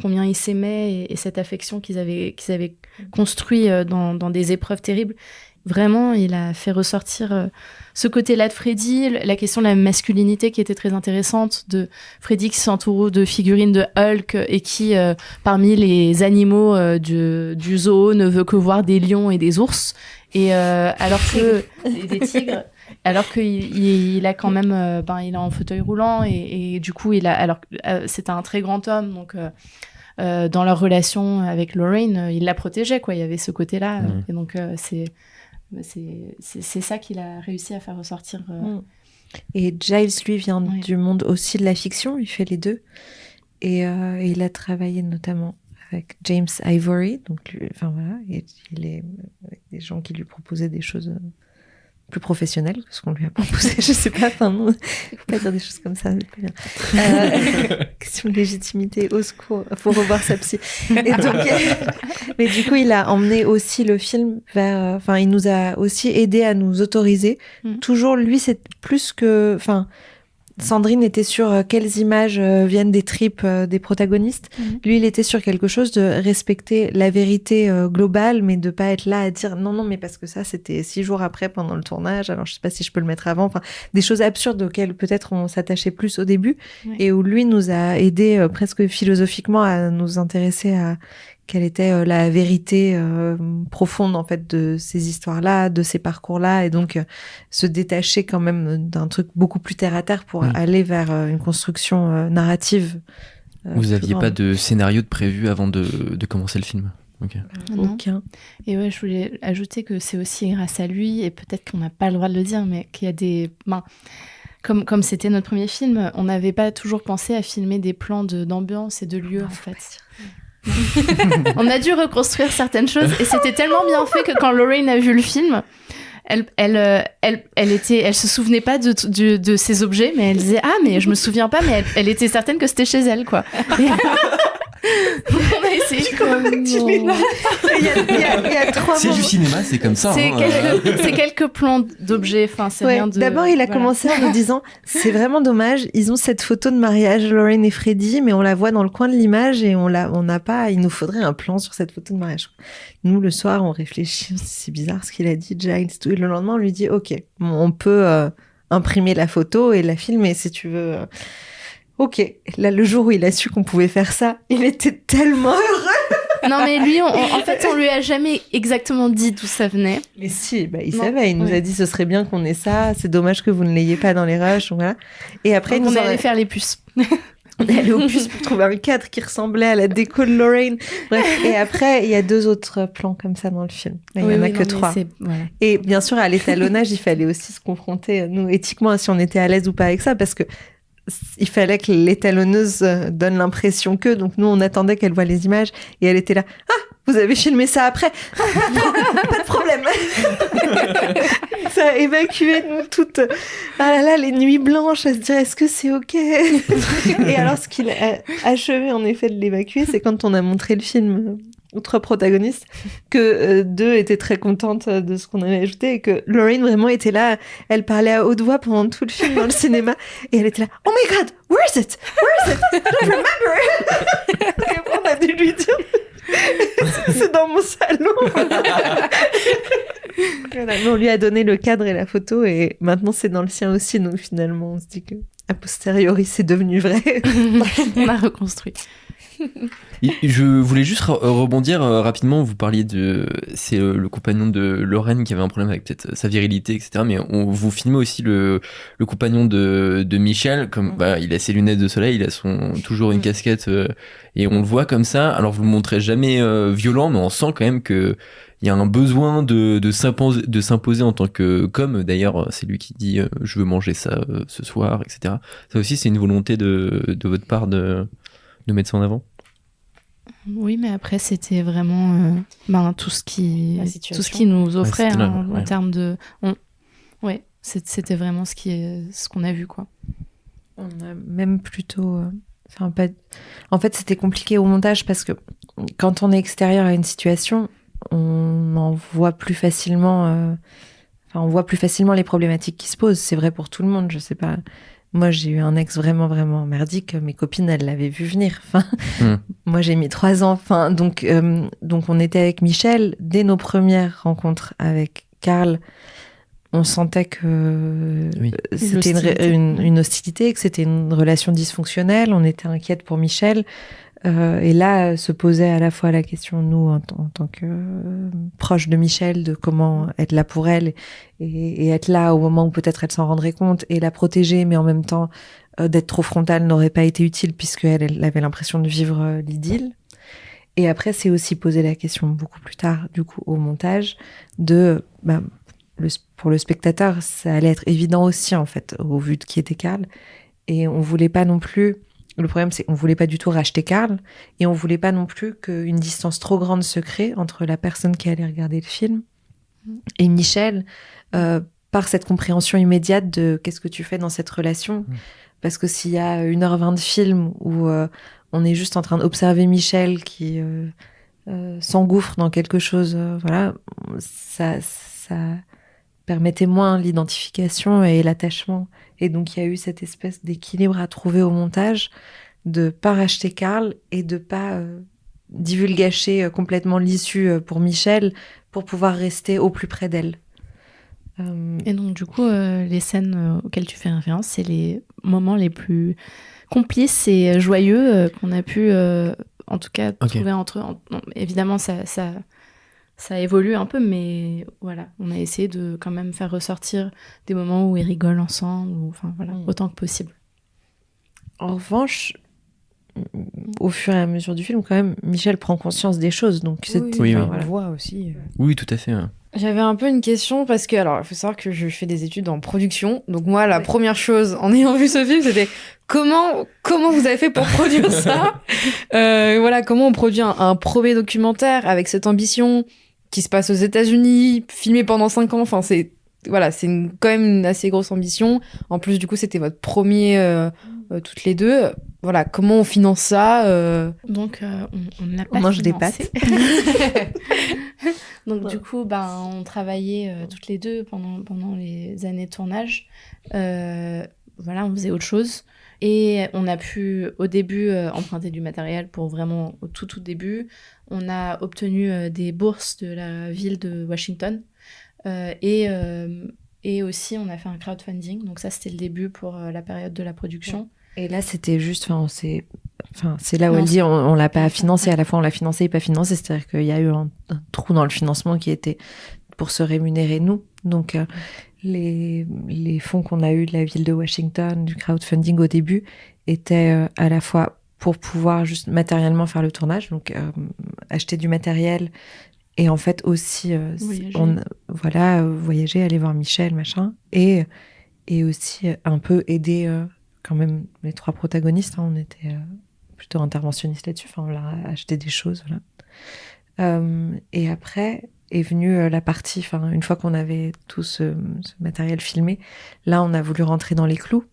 combien ils s'aimaient et cette affection qu'ils avaient construit dans des épreuves terribles. Vraiment, il a fait ressortir ce côté-là de Freddy, la question de la masculinité qui était très intéressante, de Freddy qui s'entoure de figurines de Hulk et qui, parmi les animaux du zoo, ne veut que voir des lions et des ours, et alors que des tigres, alors qu'il a quand même, il est en fauteuil roulant et du coup c'était un très grand homme, donc. Dans leur relation avec Lorraine, il la protégeait, quoi. Il y avait ce côté-là, et donc c'est ça qu'il a réussi à faire ressortir. Et Giles, lui, vient du monde aussi de la fiction, il fait les deux. Et il a travaillé notamment avec James Ivory, donc il est avec des gens qui lui proposaient des choses plus professionnelles que ce qu'on lui a proposé, je sais pas, non, il faut pas dire des choses comme ça, c'est pas bien. Question de légitimité, au secours, faut revoir sa psy. Et donc, mais du coup, il a emmené aussi le film vers, il nous a aussi aidé à nous autoriser. Toujours, lui, c'est plus que, Sandrine était sur quelles images viennent des tripes des protagonistes. Lui, il était sur quelque chose de respecter la vérité globale, mais de pas être là à dire non, mais parce que ça, c'était 6 jours après pendant le tournage, alors je sais pas si je peux le mettre avant. Enfin, des choses absurdes auxquelles peut-être on s'attachait plus au début, et où lui nous a aidé presque philosophiquement à nous intéresser à quelle était la vérité profonde en fait de ces histoires-là, de ces parcours-là, et donc se détacher quand même d'un truc beaucoup plus terre à terre pour aller vers une construction narrative. Vous aviez pas de scénario de prévu avant de commencer le film? Aucun. Et ouais, je voulais ajouter que c'est aussi grâce à lui, et peut-être qu'on n'a pas le droit de le dire, mais qu'il y a des... Comme c'était notre premier film, on n'avait pas toujours pensé à filmer des plans d'ambiance et de lieux, en fait. On a dû reconstruire certaines choses et c'était tellement bien fait que quand Lorraine a vu le film, elle se souvenait pas de ces objets, mais elle disait mais je me souviens pas, mais elle était certaine que c'était chez elle, quoi. On a essayé Il y a 3 C'est du cinéma, c'est comme ça. c'est quelques plans d'objets, enfin c'est rien de... D'abord, il a voilà. commencé en nous disant c'est vraiment dommage, ils ont cette photo de mariage, Lorraine et Freddie, mais on la voit dans le coin de l'image et on n'a pas, il nous faudrait un plan sur cette photo de mariage. Nous, le soir, on réfléchit, c'est bizarre ce qu'il a dit, Giles. Et le lendemain, on lui dit ok, on peut imprimer la photo et la filmer si tu veux. Ok, là, le jour où il a su qu'on pouvait faire ça, il était tellement heureux. Non, mais lui, en fait, on lui a jamais exactement dit d'où ça venait. Mais si, il Non. savait, il nous a dit ce serait bien qu'on ait ça, c'est dommage que vous ne l'ayez pas dans les rushs, voilà. Et après, Donc, il nous on est aurait- allé faire les puces. on est allé au puce pour trouver un cadre qui ressemblait à la déco de Lorraine. Bref, et après, il y a 2 autres plans comme ça dans le film. Là, il y en a que 3. Voilà. Et bien sûr, à l'étalonnage, il fallait aussi se confronter, nous, éthiquement, si on était à l'aise ou pas avec ça, parce que il fallait que l'étalonneuse donne l'impression que, donc nous, on attendait qu'elle voie les images, et elle était là, vous avez filmé ça après? Pas de problème. Ça a évacué nous toutes. Ah là là, les nuits blanches, à se dire, est-ce que c'est ok? Et alors, ce qu'il a achevé, en effet, de l'évacuer, c'est quand on a montré le film aux 3 protagonistes, que 2 étaient très contentes de ce qu'on avait ajouté et que Lorraine vraiment était là, elle parlait à haute voix pendant tout le film dans le cinéma et elle était là, oh my god, where is it? I don't remember. Et après, on a dû lui dire, c'est dans mon salon. Voilà, mais on lui a donné le cadre et la photo et maintenant c'est dans le sien aussi, donc finalement on se dit que a posteriori c'est devenu vrai. On a reconstruit. Je voulais juste rebondir rapidement. Vous parliez c'est le compagnon de Lorraine qui avait un problème avec peut-être sa virilité, etc. Mais vous filmez aussi le compagnon de Michel, comme il a ses lunettes de soleil, il a toujours une casquette et on le voit comme ça. Alors vous le montrez jamais violent, mais on sent quand même que il y a un besoin de s'imposer en tant que com. D'ailleurs, c'est lui qui dit je veux manger ça ce soir, etc. Ça aussi, c'est une volonté de votre part de mettre ça en avant. Oui, mais après, c'était vraiment tout ce qui nous offrait en termes de... c'était vraiment ce qu'on a vu, quoi. On a même plutôt... En fait, c'était compliqué au montage parce que quand on est extérieur à une situation, on en voit plus facilement... on voit plus facilement les problématiques qui se posent. C'est vrai pour tout le monde, je sais pas... Moi, j'ai eu un ex vraiment, vraiment merdique. Mes copines, elles l'avaient vu venir. Moi, j'ai mis 3 ans. Donc, on était avec Michel. Dès nos premières rencontres avec Karl, on sentait que c'était une hostilité, que c'était une relation dysfonctionnelle. On était inquiète pour Michel. Et là, se posait à la fois la question, nous, en tant que proches de Michel, de comment être là pour elle et être là au moment où peut-être elle s'en rendrait compte et la protéger, mais en même temps, d'être trop frontale n'aurait pas été utile puisqu'elle avait l'impression de vivre l'idylle. Et après, c'est aussi poser la question beaucoup plus tard, du coup, au montage, pour le spectateur, ça allait être évident aussi, en fait, au vu de qui était Karl. Et on voulait pas non plus... Le problème, c'est qu'on voulait pas du tout racheter Karl et on voulait pas non plus qu'une distance trop grande se crée entre la personne qui allait regarder le film et Michel par cette compréhension immédiate de qu'est-ce que tu fais dans cette relation. Parce que s'il y a 1h20 de film où on est juste en train d'observer Michel qui s'engouffre dans quelque chose, ça permettait moins l'identification et l'attachement. Et donc, il y a eu cette espèce d'équilibre à trouver au montage, de pas racheter Karl et de pas divulgacher complètement l'issue pour Michel pour pouvoir rester au plus près d'elle. Et donc, du coup, les scènes auxquelles tu fais référence, c'est les moments les plus complices et joyeux qu'on a pu, en tout cas, trouver entre eux. Évidemment, ça évolue un peu, mais voilà, on a essayé de quand même faire ressortir des moments où ils rigolent ensemble, autant que possible. En revanche, au fur et à mesure du film, quand même, Michel prend conscience des choses. Donc, Oui, on voilà. le voit aussi. Oui, tout à fait. Ouais. J'avais un peu une question parce que, alors, il faut savoir que je fais des études en production. Donc, moi, la première chose, en ayant vu ce film, c'était comment vous avez fait pour produire ça? Voilà, comment on produit un premier documentaire avec cette ambition qui se passe aux États-Unis, filmé pendant 5 ans. Enfin, quand même une assez grosse ambition. En plus, du coup, c'était votre premier, toutes les deux. Voilà, comment on finance ça? Donc, on n'a pas On mange des financé. Donc, du coup, on travaillait toutes les deux pendant les années de tournage. Voilà, on faisait autre chose. Et on a pu, au début, emprunter du matériel pour vraiment, au tout début. On a obtenu des bourses de la ville de Washington. Et aussi, on a fait un crowdfunding. Donc ça, c'était le début pour la période de la production. Et là, c'était juste, c'est là où Non, elle dit, on l'a pas Ouais. financé, à la fois on l'a financé et pas financé, c'est-à-dire qu'il y a eu un trou dans le financement qui était pour se rémunérer nous. Donc, les fonds qu'on a eu de la ville de Washington, du crowdfunding au début, étaient à la fois pour pouvoir juste matériellement faire le tournage, donc acheter du matériel, et en fait aussi, Voyager. Voyager, aller voir Michel, machin, et aussi un peu aider quand même les 3 protagonistes, hein, on était plutôt interventionnistes là-dessus, on leur a acheté des choses, voilà. Et après est venue la partie, une fois qu'on avait tout ce matériel filmé, là on a voulu rentrer dans les clous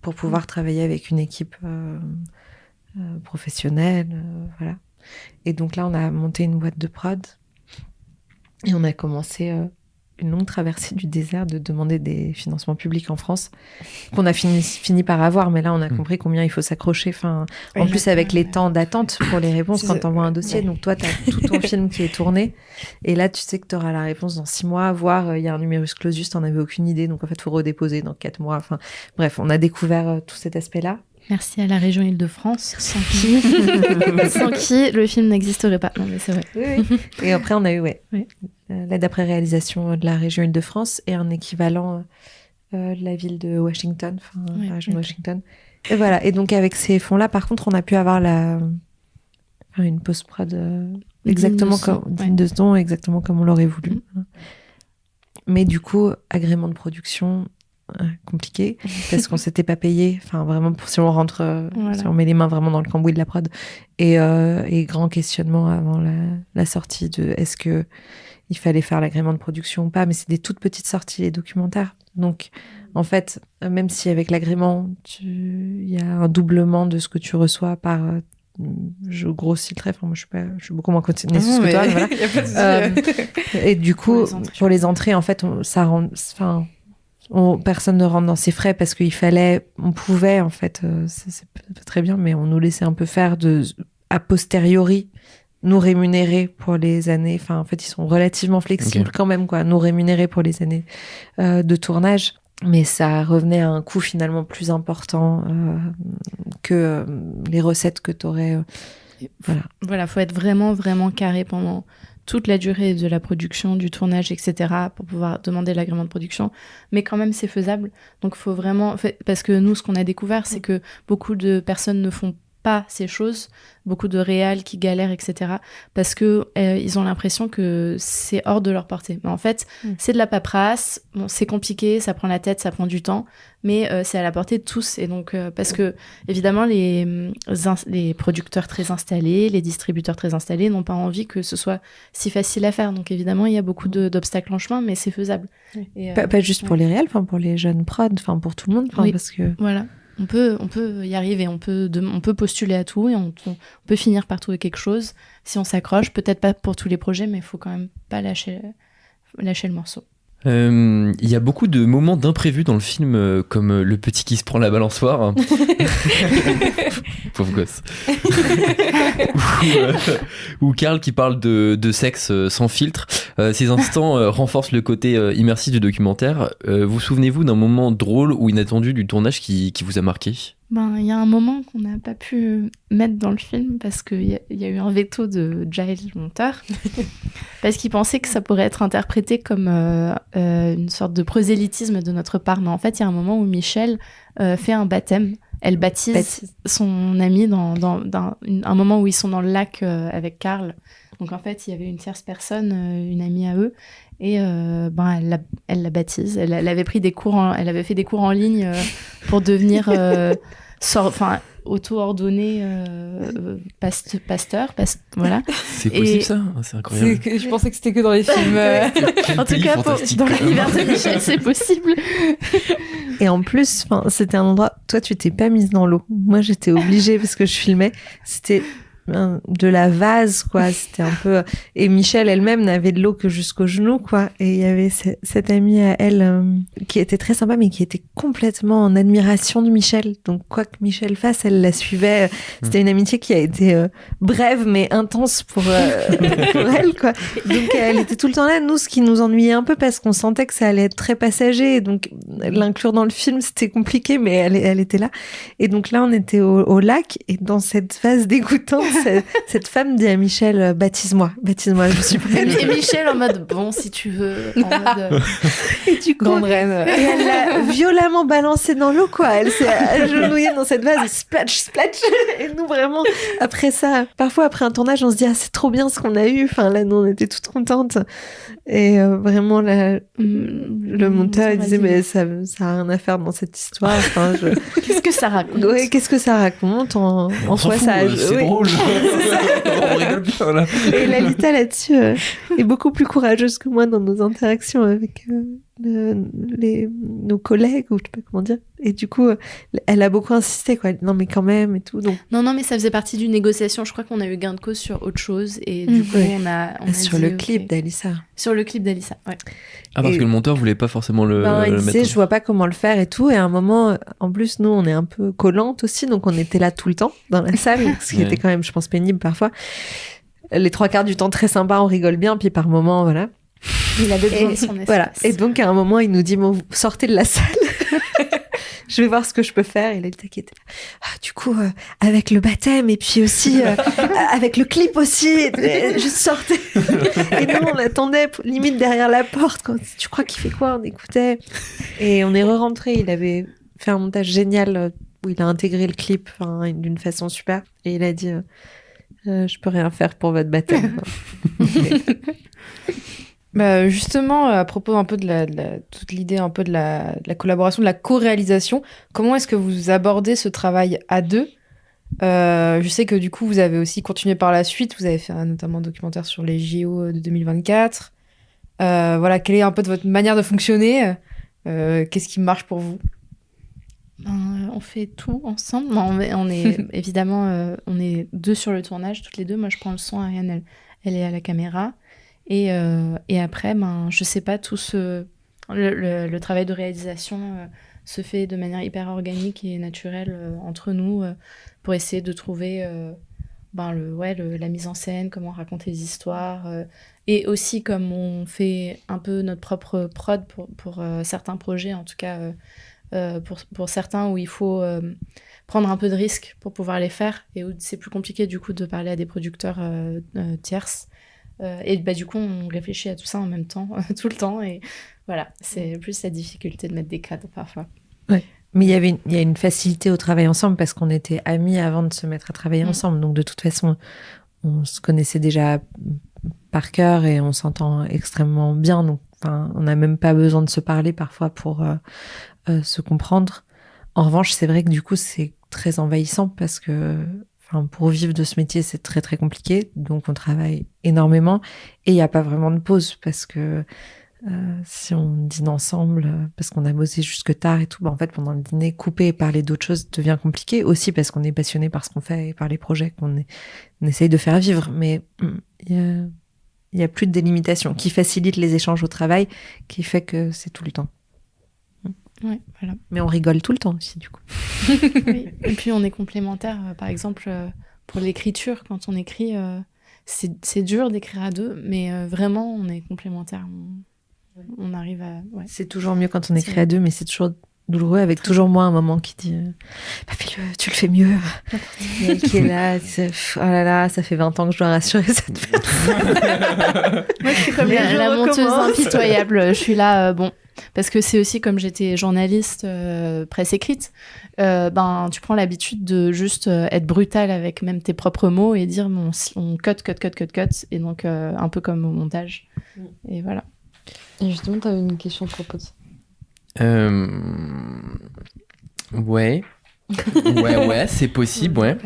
pour pouvoir travailler avec une équipe professionnelle, voilà. Et donc là on a monté une boîte de prod et on a commencé une longue traversée du désert de demander des financements publics en France, qu'on a fini par avoir, mais là on a compris combien il faut s'accrocher. En plus avec les temps d'attente pour les réponses quand t'envoies un dossier, donc toi t'as tout ton film qui est tourné, et là tu sais que t'auras la réponse dans 6 mois, voire il y a un numerus clausus, t'en avais aucune idée, donc en fait faut redéposer dans 4 mois. Bref, on a découvert tout cet aspect-là. Merci à la région Île-de-France, sans qui le film n'existerait pas. Non, mais c'est vrai. Oui. Et après, on a eu l'aide après réalisation de la région Île-de-France et un équivalent de la ville de Washington, la région de Washington. Et voilà. Et donc, avec ces fonds-là, par contre, on a pu avoir une post-prod exactement digne de ce nom, exactement comme on l'aurait voulu. Mais du coup, agrément de production... compliqué parce qu'on s'était pas payé, vraiment si on rentre si on met les mains vraiment dans le cambouis de la prod, et grand questionnement avant la sortie de est-ce que il fallait faire l'agrément de production ou pas, mais c'est des toutes petites sorties les documentaires, donc en fait même si avec l'agrément il y a un doublement de ce que tu reçois par je grossis le trait, moi je suis beaucoup moins connaisseuse que toi, voilà. Et du coup pour les entrées en fait ça rend personne ne rentre dans ses frais parce on pouvait en fait, c'est très bien, mais on nous laissait un peu faire a posteriori nous rémunérer pour les années, en fait ils sont relativement flexibles quand même, nous rémunérer pour les années de tournage, mais ça revenait à un coût finalement plus important que les recettes que t'aurais. Voilà, faut être vraiment vraiment carré pendant toute la durée de la production, du tournage, etc., pour pouvoir demander l'agrément de production. Mais quand même, c'est faisable. Donc, faut vraiment... Parce que nous, ce qu'on a découvert, c'est que beaucoup de personnes ne font pas ces choses, beaucoup de réals qui galèrent, etc., parce que ils ont l'impression que c'est hors de leur portée. Mais en fait, c'est de la paperasse, c'est compliqué, ça prend la tête, ça prend du temps, mais c'est à la portée de tous. Et donc, parce que, évidemment, les producteurs très installés, les distributeurs très installés n'ont pas envie que ce soit si facile à faire. Donc, évidemment, il y a beaucoup d'obstacles en chemin, mais c'est faisable. Et, pas juste pour les réals, pour les jeunes prods, pour tout le monde, parce que... Voilà. On peut y arriver, on peut postuler à tout et on peut finir par trouver quelque chose si on s'accroche. Peut-être pas pour tous les projets, mais il faut quand même pas lâcher le morceau. Il y a beaucoup de moments d'imprévus dans le film, comme le petit qui se prend la balançoire. Pauvre gosse. Ou Karl qui parle de sexe sans filtre. Ces instants renforcent le côté immersif du documentaire. Vous souvenez-vous d'un moment drôle ou inattendu du tournage qui vous a marqué ? Il y a un moment qu'on n'a pas pu mettre dans le film parce qu'il y a eu un veto de Giles, le monteur, parce qu'il pensait que ça pourrait être interprété comme une sorte de prosélytisme de notre part. Mais en fait, il y a un moment où Michel fait un baptême elle baptise son ami dans un moment où ils sont dans le lac avec Karl. Donc en fait, il y avait une tierce personne, une amie à eux, et elle la baptise. Elle avait fait des cours en ligne pour devenir auto-ordonné pasteur, voilà. C'est possible ça, c'est incroyable. Je pensais que c'était que dans les films. En tout cas, dans l'univers de Michel, c'est possible. Et en plus, c'était un endroit. Toi, tu t'es pas mise dans l'eau. Moi, j'étais obligée parce que je filmais. C'était de la vase, quoi. C'était un peu. Et Michel elle-même n'avait de l'eau que jusqu'aux genoux, quoi. Et il y avait cette amie à elle qui était très sympa, mais qui était complètement en admiration de Michel. Donc, quoi que Michel fasse, elle la suivait. C'était une amitié qui a été brève, mais intense pour elle, quoi. Donc, elle était tout le temps là. Nous, ce qui nous ennuyait un peu parce qu'on sentait que ça allait être très passager. Donc, l'inclure dans le film, c'était compliqué, mais elle était là. Et donc là, on était au lac, et dans cette vase dégoûtante, cette femme dit à Michel, baptise-moi, je suis prête. Et Michel en mode, bon, si tu veux, en mode... Et du coup, grande reine. Et elle l'a violemment balancée dans l'eau, quoi. Elle s'est agenouillée dans cette vase, splash, splash. Et nous, vraiment, après ça, parfois après un tournage, on se dit, c'est trop bien ce qu'on a eu. Enfin, là, nous, on était toutes contentes. Et vraiment, le monteur, il disait, mais ça a rien à faire dans cette histoire. Enfin, Qu'est-ce que ça raconte? Ouais, qu'est-ce que ça raconte en soi, ça c'est drôle. On rigole bien, là. Et Lalita, là-dessus, est beaucoup plus courageuse que moi dans nos interactions avec nos collègues, ou je sais pas comment dire. Et du coup, elle a beaucoup insisté, quoi. Non, mais quand même, et tout. Donc... Non, mais ça faisait partie d'une négociation. Je crois qu'on a eu gain de cause sur autre chose. Et du coup, on a sur dit, le clip d'Alissa. Sur le clip d'Alissa, ouais. Ah, parce que le monteur voulait pas forcément le il disait, mettre. je vois pas comment le faire et tout. Et à un moment, en plus, nous, on est un peu collantes aussi. Donc, on était là tout le temps dans la salle. Ce qui était quand même, je pense, pénible parfois. Les 3/4 du temps, très sympa, on rigole bien. Puis par moment, voilà. Il avait besoin de son espace. Voilà. Et donc, à un moment, il nous dit, bon, sortez de la salle. Je vais voir ce que je peux faire. Et là, il t'inquiète. Du coup, avec le baptême et puis aussi avec le clip aussi, juste sortez. Et nous, on l'attendait limite derrière la porte. Quand tu crois qu'il fait quoi? On écoutait. Et on est re-rentré. Il avait fait un montage génial où il a intégré le clip d'une façon super. Et il a dit, je peux rien faire pour votre baptême. Bah justement, à propos un peu de toute l'idée un peu de la collaboration, de la co-réalisation, comment est-ce que vous abordez ce travail à deux? Je sais que du coup, vous avez aussi continué par la suite, vous avez fait notamment un documentaire sur les JO de 2024. Voilà, quelle est un peu de votre manière de fonctionner? Qu'est-ce qui marche pour vous? On fait tout ensemble. Non, on est évidemment, on est deux sur le tournage, toutes les deux. Moi, je prends le son, Ariane, elle est à la caméra. Et après, je sais pas, le travail de réalisation se fait de manière hyper organique et naturelle entre nous pour essayer de trouver la mise en scène, comment raconter les histoires. Et aussi, comme on fait un peu notre propre prod pour certains projets, en tout cas pour certains où il faut prendre un peu de risque pour pouvoir les faire et où c'est plus compliqué du coup de parler à des producteurs tierces. Et du coup, on réfléchit à tout ça en même temps, tout le temps. Et voilà, c'est plus la difficulté de mettre des cadres parfois. Ouais. Mais il y a une facilité au travail ensemble parce qu'on était amis avant de se mettre à travailler ensemble. Donc de toute façon, on se connaissait déjà par cœur et on s'entend extrêmement bien. Donc on n'a même pas besoin de se parler parfois pour se comprendre. En revanche, c'est vrai que du coup, c'est très envahissant parce que pour vivre de ce métier, c'est très, très compliqué. Donc, on travaille énormément et il n'y a pas vraiment de pause parce que si on dîne ensemble, parce qu'on a bossé jusque tard et tout, en fait, pendant le dîner, couper et parler d'autres choses devient compliqué aussi parce qu'on est passionné par ce qu'on fait et par les projets qu'on essaye de faire vivre. Mais il y a plus de délimitation qui facilite les échanges au travail, qui fait que c'est tout le temps. Ouais, voilà. Mais on rigole tout le temps aussi, du coup. Oui. Et puis, on est complémentaires. Par exemple, pour l'écriture, quand on écrit, c'est dur d'écrire à deux, mais vraiment, on est complémentaires. On arrive à... Ouais. C'est toujours mieux quand on écrit à deux, mais c'est toujours douloureux, avec toujours moi un moment qui dit fais-le, tu le fais mieux. Et elle qui est là, oh là là, ça fait 20 ans que je dois rassurer cette personne. Moi, je suis comme la monteuse impitoyable. Je suis là, Parce que c'est aussi comme j'étais journaliste presse écrite, tu prends l'habitude de juste être brutal avec même tes propres mots et dire on cut, et donc un peu comme au montage. Et voilà. Et justement, tu avais une question à propos de ça. Ouais. Ouais, c'est possible, ouais.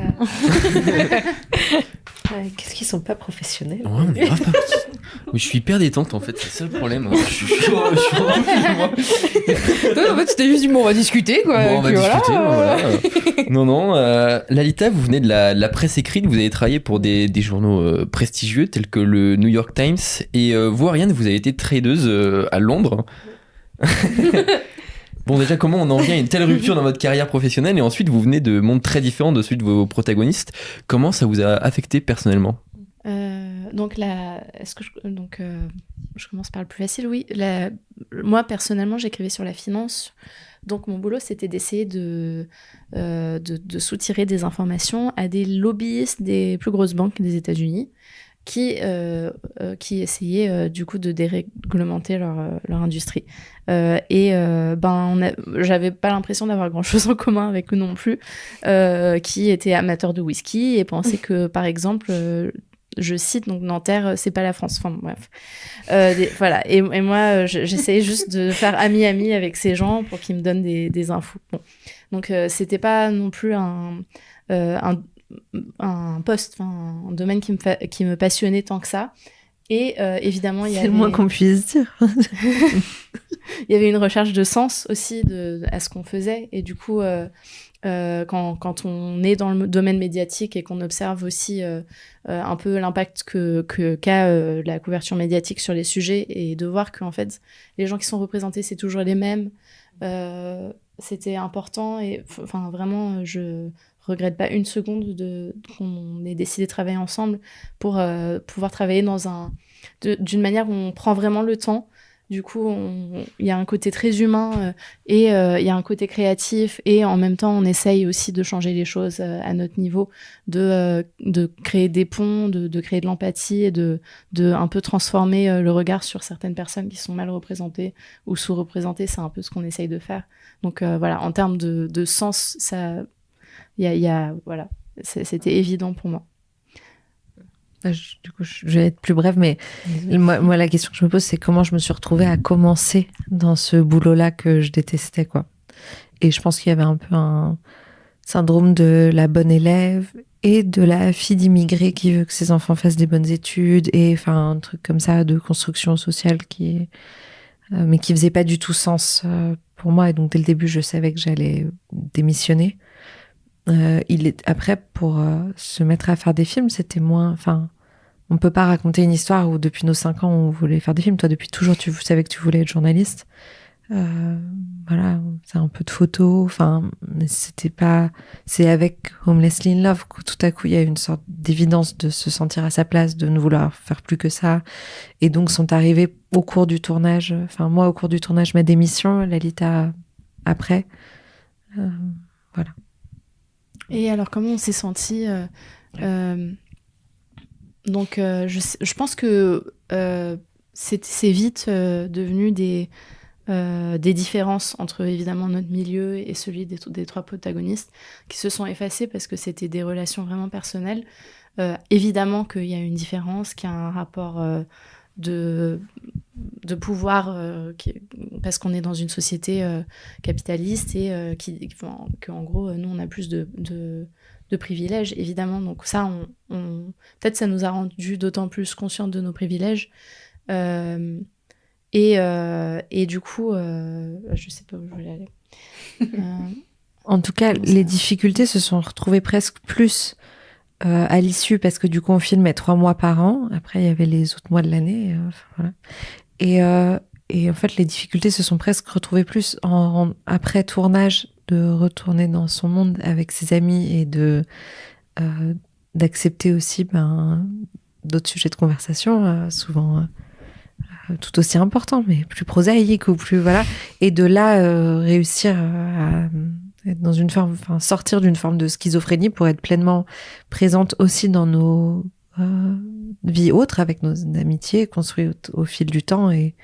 Qu'est-ce qu'ils sont pas professionnels? Ouais, on est grave pas. Mais je suis hyper détente en fait, c'est ça le problème. Je suis moi. En fait, c'était juste du bon, on va discuter quoi. Bon, on va et puis discuter, voilà. Non, Lalita, vous venez de la presse écrite, vous avez travaillé pour des journaux prestigieux tels que le New York Times, et vous, Ariane, vous avez été tradeuse à Londres. Bon, déjà, comment on en vient à une telle rupture dans votre carrière professionnelle, et ensuite vous venez de mondes très différents de celui de vos protagonistes. Comment ça vous a affecté personnellement? Je commence par le plus facile, oui. Moi, personnellement, j'écrivais sur la finance. Donc, mon boulot, c'était d'essayer de soutirer des informations à des lobbyistes des plus grosses banques des États-Unis qui essayaient, du coup, de déréglementer leur industrie. J'avais pas l'impression d'avoir grand-chose en commun avec eux non plus, qui étaient amateurs de whisky et pensaient que, par exemple... je cite, donc Nanterre, c'est pas la France. Enfin, bref. Voilà. Et moi, j'essayais juste de faire ami avec ces gens pour qu'ils me donnent des infos. Bon. Donc, c'était pas non plus un poste, un domaine qui me passionnait tant que ça. Et évidemment, il y avait... C'est le moins qu'on puisse dire. Il y avait une recherche de sens aussi à ce qu'on faisait. Et du coup... quand on est dans le domaine médiatique et qu'on observe aussi un peu l'impact qu'a la couverture médiatique sur les sujets, et de voir qu'en fait les gens qui sont représentés c'est toujours les mêmes, c'était important. Et enfin vraiment je regrette pas une seconde qu'on ait décidé de travailler ensemble pour pouvoir travailler d'une manière où on prend vraiment le temps. Du coup, il y a un côté très humain et il y a un côté créatif, et en même temps, on essaye aussi de changer les choses à notre niveau, de créer des ponts, de créer de l'empathie et de un peu transformer le regard sur certaines personnes qui sont mal représentées ou sous-représentées. C'est un peu ce qu'on essaye de faire. Donc voilà, en termes de sens, ça, voilà, c'était évident pour moi. Du coup, je vais être plus brève, mais moi, la question que je me pose, c'est comment je me suis retrouvée à commencer dans ce boulot-là que je détestais, quoi. Et je pense qu'il y avait un peu un syndrome de la bonne élève et de la fille d'immigré qui veut que ses enfants fassent des bonnes études, et enfin un truc comme ça de construction sociale mais qui faisait pas du tout sens pour moi. Et donc dès le début, je savais que j'allais démissionner. Après, pour se mettre à faire des films, c'était moins... Enfin, on peut pas raconter une histoire où depuis nos 5 ans, on voulait faire des films. Toi, depuis toujours, tu savais que tu voulais être journaliste. Voilà, c'est un peu de photos. Enfin, mais c'était pas... C'est avec Homelessly in Love que tout à coup, il y a une sorte d'évidence de se sentir à sa place, de ne vouloir faire plus que ça. Et donc, sont arrivés au cours du tournage... Enfin, moi, au cours du tournage, ma démission, Lalita après. Voilà. Et alors, comment on s'est sentis Donc, je pense que c'est vite devenu des différences entre, évidemment, notre milieu et celui des 3 protagonistes qui se sont effacées parce que c'était des relations vraiment personnelles. Évidemment qu'il y a une différence, qu'il y a un rapport de pouvoir, parce qu'on est dans une société capitaliste et qu'en gros, nous, on a plus de privilèges, évidemment. Donc ça, peut-être ça nous a rendu d'autant plus conscients de nos privilèges. Et du coup, je sais pas où je voulais aller. En tout cas, les difficultés se sont retrouvées presque plus à l'issue, parce que du coup, on filmait 3 mois par an. Après, il y avait les autres mois de l'année. Voilà. Et en fait, les difficultés se sont presque retrouvées plus après tournage, de retourner dans son monde avec ses amis et d'accepter aussi d'autres sujets de conversation, souvent tout aussi importants, mais plus prosaïques ou plus... Voilà. Et de là, réussir à être dans une forme... Enfin, sortir d'une forme de schizophrénie pour être pleinement présente aussi dans nos vies autres, avec nos amitiés construites au fil du temps. Et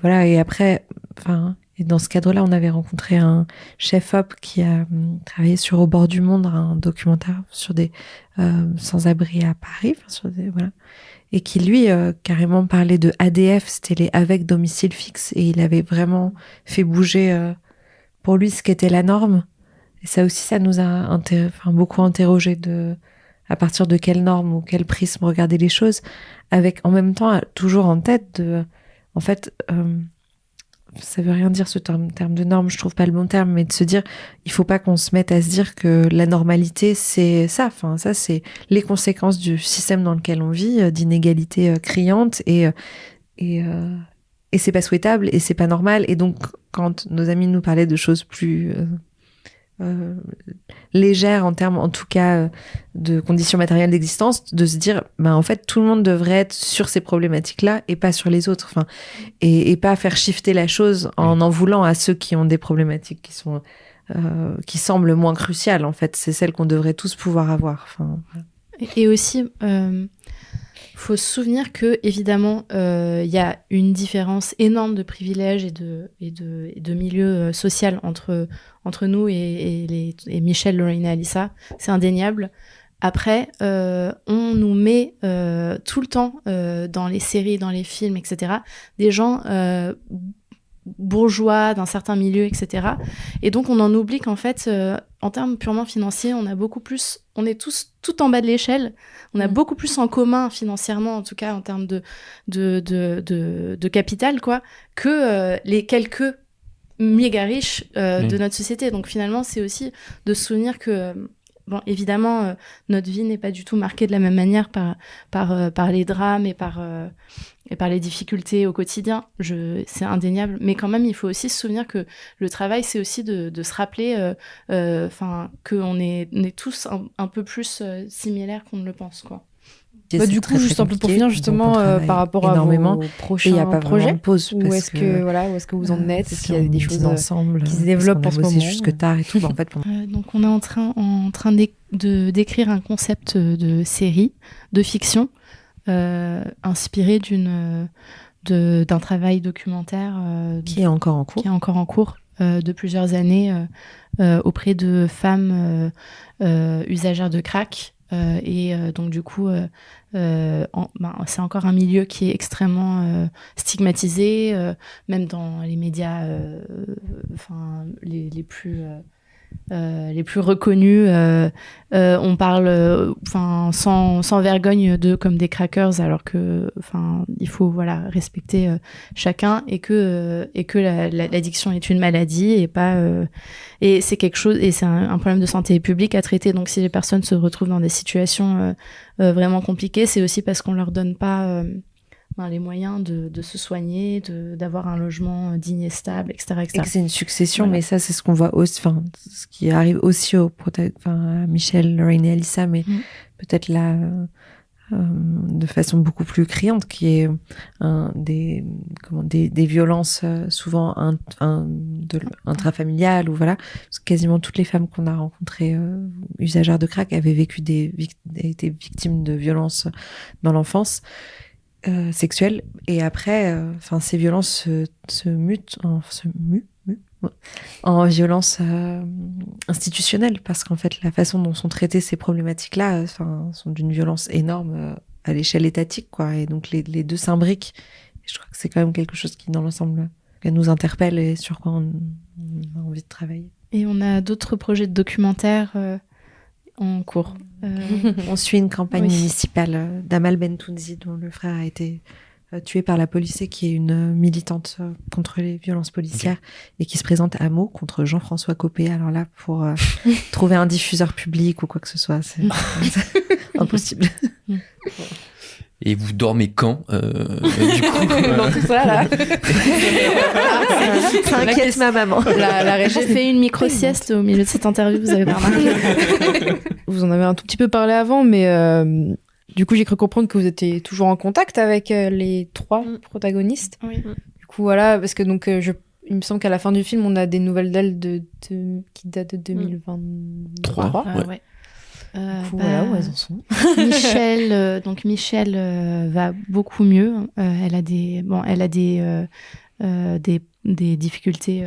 voilà. Et après, et dans ce cadre-là, on avait rencontré un chef-op qui a travaillé sur Au bord du monde, un documentaire sur des sans-abri à Paris, voilà. Et qui, lui, carrément parlait de ADF, c'était les avec domicile fixe, et il avait vraiment fait bouger pour lui ce qu'était la norme. Et ça aussi, ça nous a beaucoup interrogé à partir de quelle norme ou quel prisme regarder les choses, avec en même temps toujours en tête ça veut rien dire ce terme de norme, je trouve pas le bon terme, mais de se dire, il faut pas qu'on se mette à se dire que la normalité c'est ça, ça c'est les conséquences du système dans lequel on vit, d'inégalités criantes et c'est pas souhaitable et c'est pas normal. Et donc quand nos amis nous parlaient de choses plus légère en termes, en tout cas, de conditions matérielles d'existence, de se dire, en fait, tout le monde devrait être sur ces problématiques-là et pas sur les autres. Et pas faire shifter la chose en voulant à ceux qui ont des problématiques qui semblent moins cruciales. En fait, c'est celles qu'on devrait tous pouvoir avoir. Voilà. Et aussi, faut se souvenir que évidemment, y a une différence énorme de privilèges et de milieu social entre nous et Michel, Lorraine et Alyssa. C'est indéniable. Après, on nous met tout le temps dans les séries, dans les films, etc., des gens bourgeois d'un certain milieu, etc. Et donc, on en oublie qu'en fait, en termes purement financiers, on est tous tout en bas de l'échelle. On a beaucoup plus en commun financièrement, en tout cas en termes de capital, quoi, que les quelques méga riches de notre société. Donc finalement, c'est aussi de se souvenir que évidemment, notre vie n'est pas du tout marquée de la même manière par les drames et par les difficultés au quotidien. C'est indéniable. Mais quand même, il faut aussi se souvenir que le travail, c'est aussi de se rappeler qu'on est tous un peu plus similaires qu'on ne le pense, quoi. Du coup, juste un peu pour finir, justement, par rapport énormément. À vos prochains projets, où est-ce que vous en êtes? Est-ce qu'il y a des choses ensemble qui se développent en ce moment? Jusque tard et tout. En fait, donc, on est en train d'écrire un concept de série, de fiction, inspiré d'un travail documentaire qui est encore en cours, de plusieurs années auprès de femmes usagères de crack. Donc du coup, c'est encore un milieu qui est extrêmement stigmatisé, même dans les médias les plus reconnus. On parle sans vergogne d'eux comme des crackers, alors que il faut respecter chacun et que l'addiction est une maladie et pas et c'est quelque chose, et c'est un problème de santé publique à traiter. Donc si les personnes se retrouvent dans des situations vraiment compliquées, c'est aussi parce qu'on leur donne pas les moyens de se soigner, d'avoir un logement digne et stable, etc. Et que c'est une succession, mais ça, c'est ce qu'on voit aussi, ce qui arrive aussi à Michel, Lorraine et Alyssa, mais peut-être là, de façon beaucoup plus criante, qui est des violences souvent intrafamiliales, ou voilà. Parce que quasiment toutes les femmes qu'on a rencontrées usagères de crack avaient été victimes de violences dans l'enfance. Sexuelle, et après ces violences se mutent en violence institutionnelle, parce qu'en fait la façon dont sont traitées ces problématiques-là sont d'une violence énorme à l'échelle étatique, quoi. Et donc les deux s'imbriquent, et je crois que c'est quand même quelque chose qui dans l'ensemble nous interpelle et sur quoi on a envie de travailler. Et on a d'autres projets de documentaires en cours. On suit une campagne municipale d'Amal Bentounzi, dont le frère a été tué par la police, et qui est une militante contre les violences policières, et qui se présente à Meaux contre Jean-François Copé. Alors là, pour trouver un diffuseur public ou quoi que ce soit, c'est impossible. Et vous dormez quand du coup, dans tout ça là? Ça inquiète ma maman. J'ai fait une micro-sieste au milieu de cette interview, vous avez pas remarqué? Vous en avez un tout petit peu parlé avant, mais du coup j'ai cru comprendre que vous étiez toujours en contact avec les trois protagonistes. Oui. Du coup voilà, parce que donc il me semble qu'à la fin du film on a des nouvelles d'elles qui datent de 2023. Ouais. Du coup, voilà où elles en sont. Michel va beaucoup mieux. Elle a des des difficultés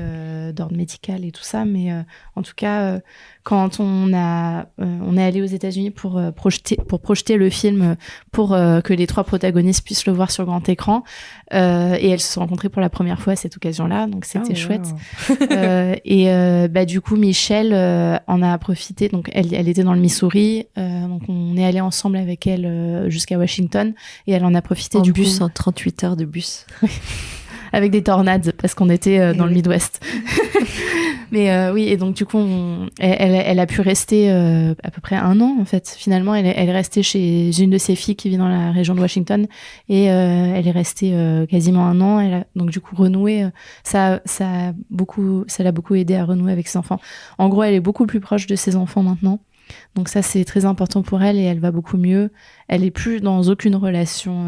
d'ordre médical et tout ça, mais en tout cas, quand on est allé aux États-Unis pour projeter le film, pour que les 3 protagonistes puissent le voir sur grand écran, et elles se sont rencontrées pour la première fois à cette occasion-là, donc c'était chouette. Et du coup, Michelle en a profité. Donc elle était dans le Missouri, donc on est allé ensemble avec elle jusqu'à Washington, et elle en a profité En du bus, coup. en 38 heures de bus. Avec des tornades, parce qu'on était dans le oui. Midwest. Mais oui, et donc du coup, elle a pu rester à peu près 1 an, en fait. Finalement, elle est restée chez une de ses filles qui vit dans la région de Washington, et elle est restée quasiment 1 an. Elle a donc du coup renoué. Ça l'a beaucoup aidé à renouer avec ses enfants. En gros, elle est beaucoup plus proche de ses enfants maintenant. Donc ça, c'est très important pour elle, et elle va beaucoup mieux. Elle est plus dans aucune relation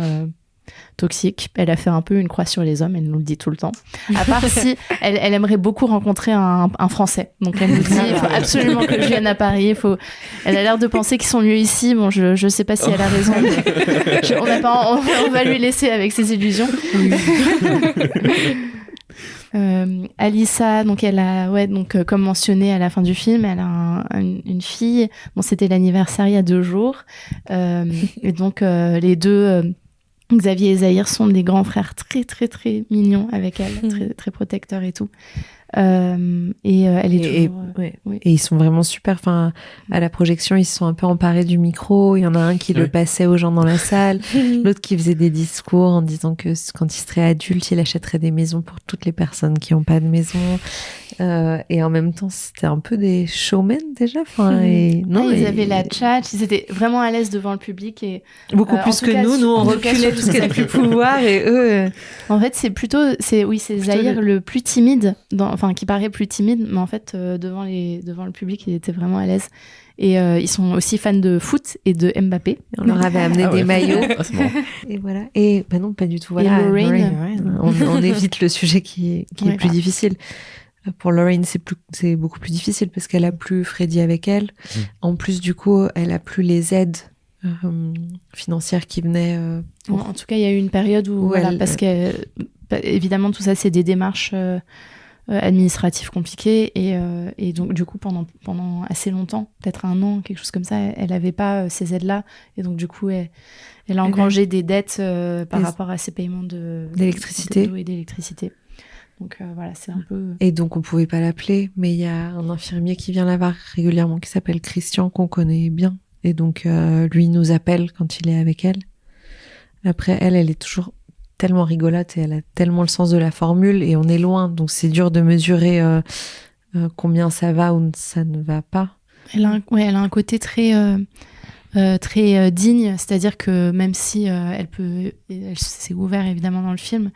toxique. Elle a fait un peu une croix sur les hommes, elle nous le dit tout le temps. À part si elle aimerait beaucoup rencontrer un Français. Donc elle nous dit il faut absolument que je vienne à Paris. Elle a l'air de penser qu'ils sont mieux ici. Bon, je sais pas si elle a raison, mais on va lui laisser avec ses illusions. Alissa, donc elle a, comme mentionné à la fin du film, elle a une fille. Bon, c'était l'anniversaire il y a 2 jours, et donc les deux. Xavier et Zahir sont des grands frères très très très mignons avec elle, très très protecteurs et tout. Et elle est toujours... Et ils sont vraiment super. Enfin, à la projection, ils se sont un peu emparés du micro. Il y en a un qui le passait aux gens dans la salle, l'autre qui faisait des discours en disant que quand il serait adulte, il achèterait des maisons pour toutes les personnes qui n'ont pas de maison. Et en même temps, c'était un peu des showmen déjà. Enfin, ils avaient la tchatch, ils étaient vraiment à l'aise devant le public. Et, beaucoup plus que nous on reculait tout ce qu'elle a pu pouvoir. Et eux... En fait, c'est Zahir le plus timide, qui paraît plus timide, mais en fait, devant le public, il était vraiment à l'aise. Et ils sont aussi fans de foot et de Mbappé. On leur avait amené des maillots. C'est marrant. Et voilà. Et non, pas du tout. Voilà. Et Lorraine. On évite le sujet qui est plus difficile. Pour Lorraine, c'est beaucoup plus difficile parce qu'elle a plus Freddy avec elle. En plus, du coup, elle a plus les aides financières qui venaient. En tout cas, il y a eu une période où parce que évidemment tout ça, c'est des démarches administratives compliquées, et donc du coup pendant assez longtemps, peut-être 1 an, quelque chose comme ça, elle n'avait pas ces aides-là, et donc du coup elle a engrangé des dettes par rapport à ses paiements d'électricité. d'eau et d'électricité. Donc voilà, c'est un peu... Et donc on pouvait pas l'appeler, mais il y a un infirmier qui vient la voir régulièrement qui s'appelle Christian, qu'on connaît bien, et donc lui nous appelle quand il est avec elle. Après, elle est toujours tellement rigolote et elle a tellement le sens de la formule, et on est loin, donc c'est dur de mesurer combien ça va ou ça ne va pas. Elle a un côté très très digne, c'est-à-dire que même si elle s'est ouverte évidemment dans le film,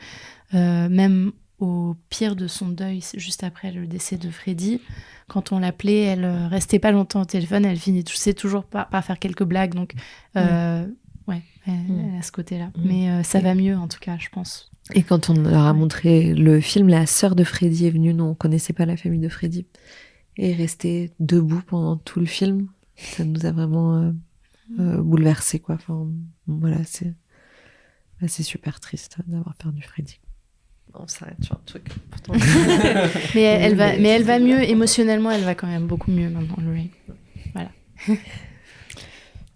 même au pire de son deuil, juste après le décès de Freddy, quand on l'appelait, elle restait pas longtemps au téléphone, elle finissait toujours par faire quelques blagues, donc elle a ce côté-là. Mais ça va mieux, en tout cas, je pense. Et quand on leur a montré le film, la sœur de Freddy est venue. Nous, on connaissait pas la famille de Freddy, et est restée debout pendant tout le film. Ça nous a vraiment bouleversés, quoi. Enfin, voilà, c'est super triste d'avoir perdu Freddy. On s'arrête sur un truc. Pourtant... mais elle va mieux émotionnellement. Elle va quand même beaucoup mieux maintenant, Lorraine. Voilà.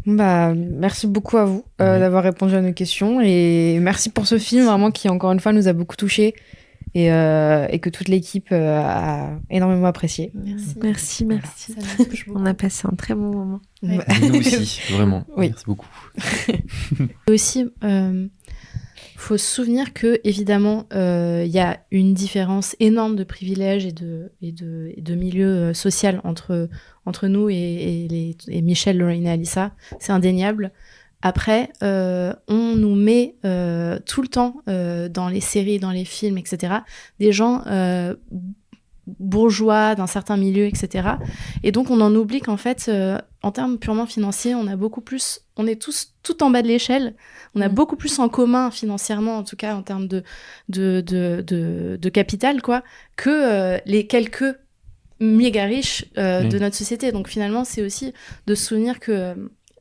Merci beaucoup à vous d'avoir répondu à nos questions, et merci pour ce film vraiment qui, encore une fois, nous a beaucoup touchés, et que toute l'équipe a énormément apprécié. Merci. On a passé un très bon moment. Ouais. Nous aussi, vraiment. Oui. Merci beaucoup. Et aussi, faut se souvenir que évidemment, il y a une différence énorme de privilèges et de milieu social entre nous et Michelle, Lorraine et Alissa. C'est indéniable. Après, on nous met tout le temps dans les séries, dans les films, etc., des gens bourgeois d'un certain milieu, etc. Et donc, on en oublie qu'en fait, en termes purement financiers, on est tous tout en bas de l'échelle. On a beaucoup plus en commun financièrement, en tout cas en termes de capital, quoi, que les quelques méga riches de notre société. Donc finalement, c'est aussi de se souvenir que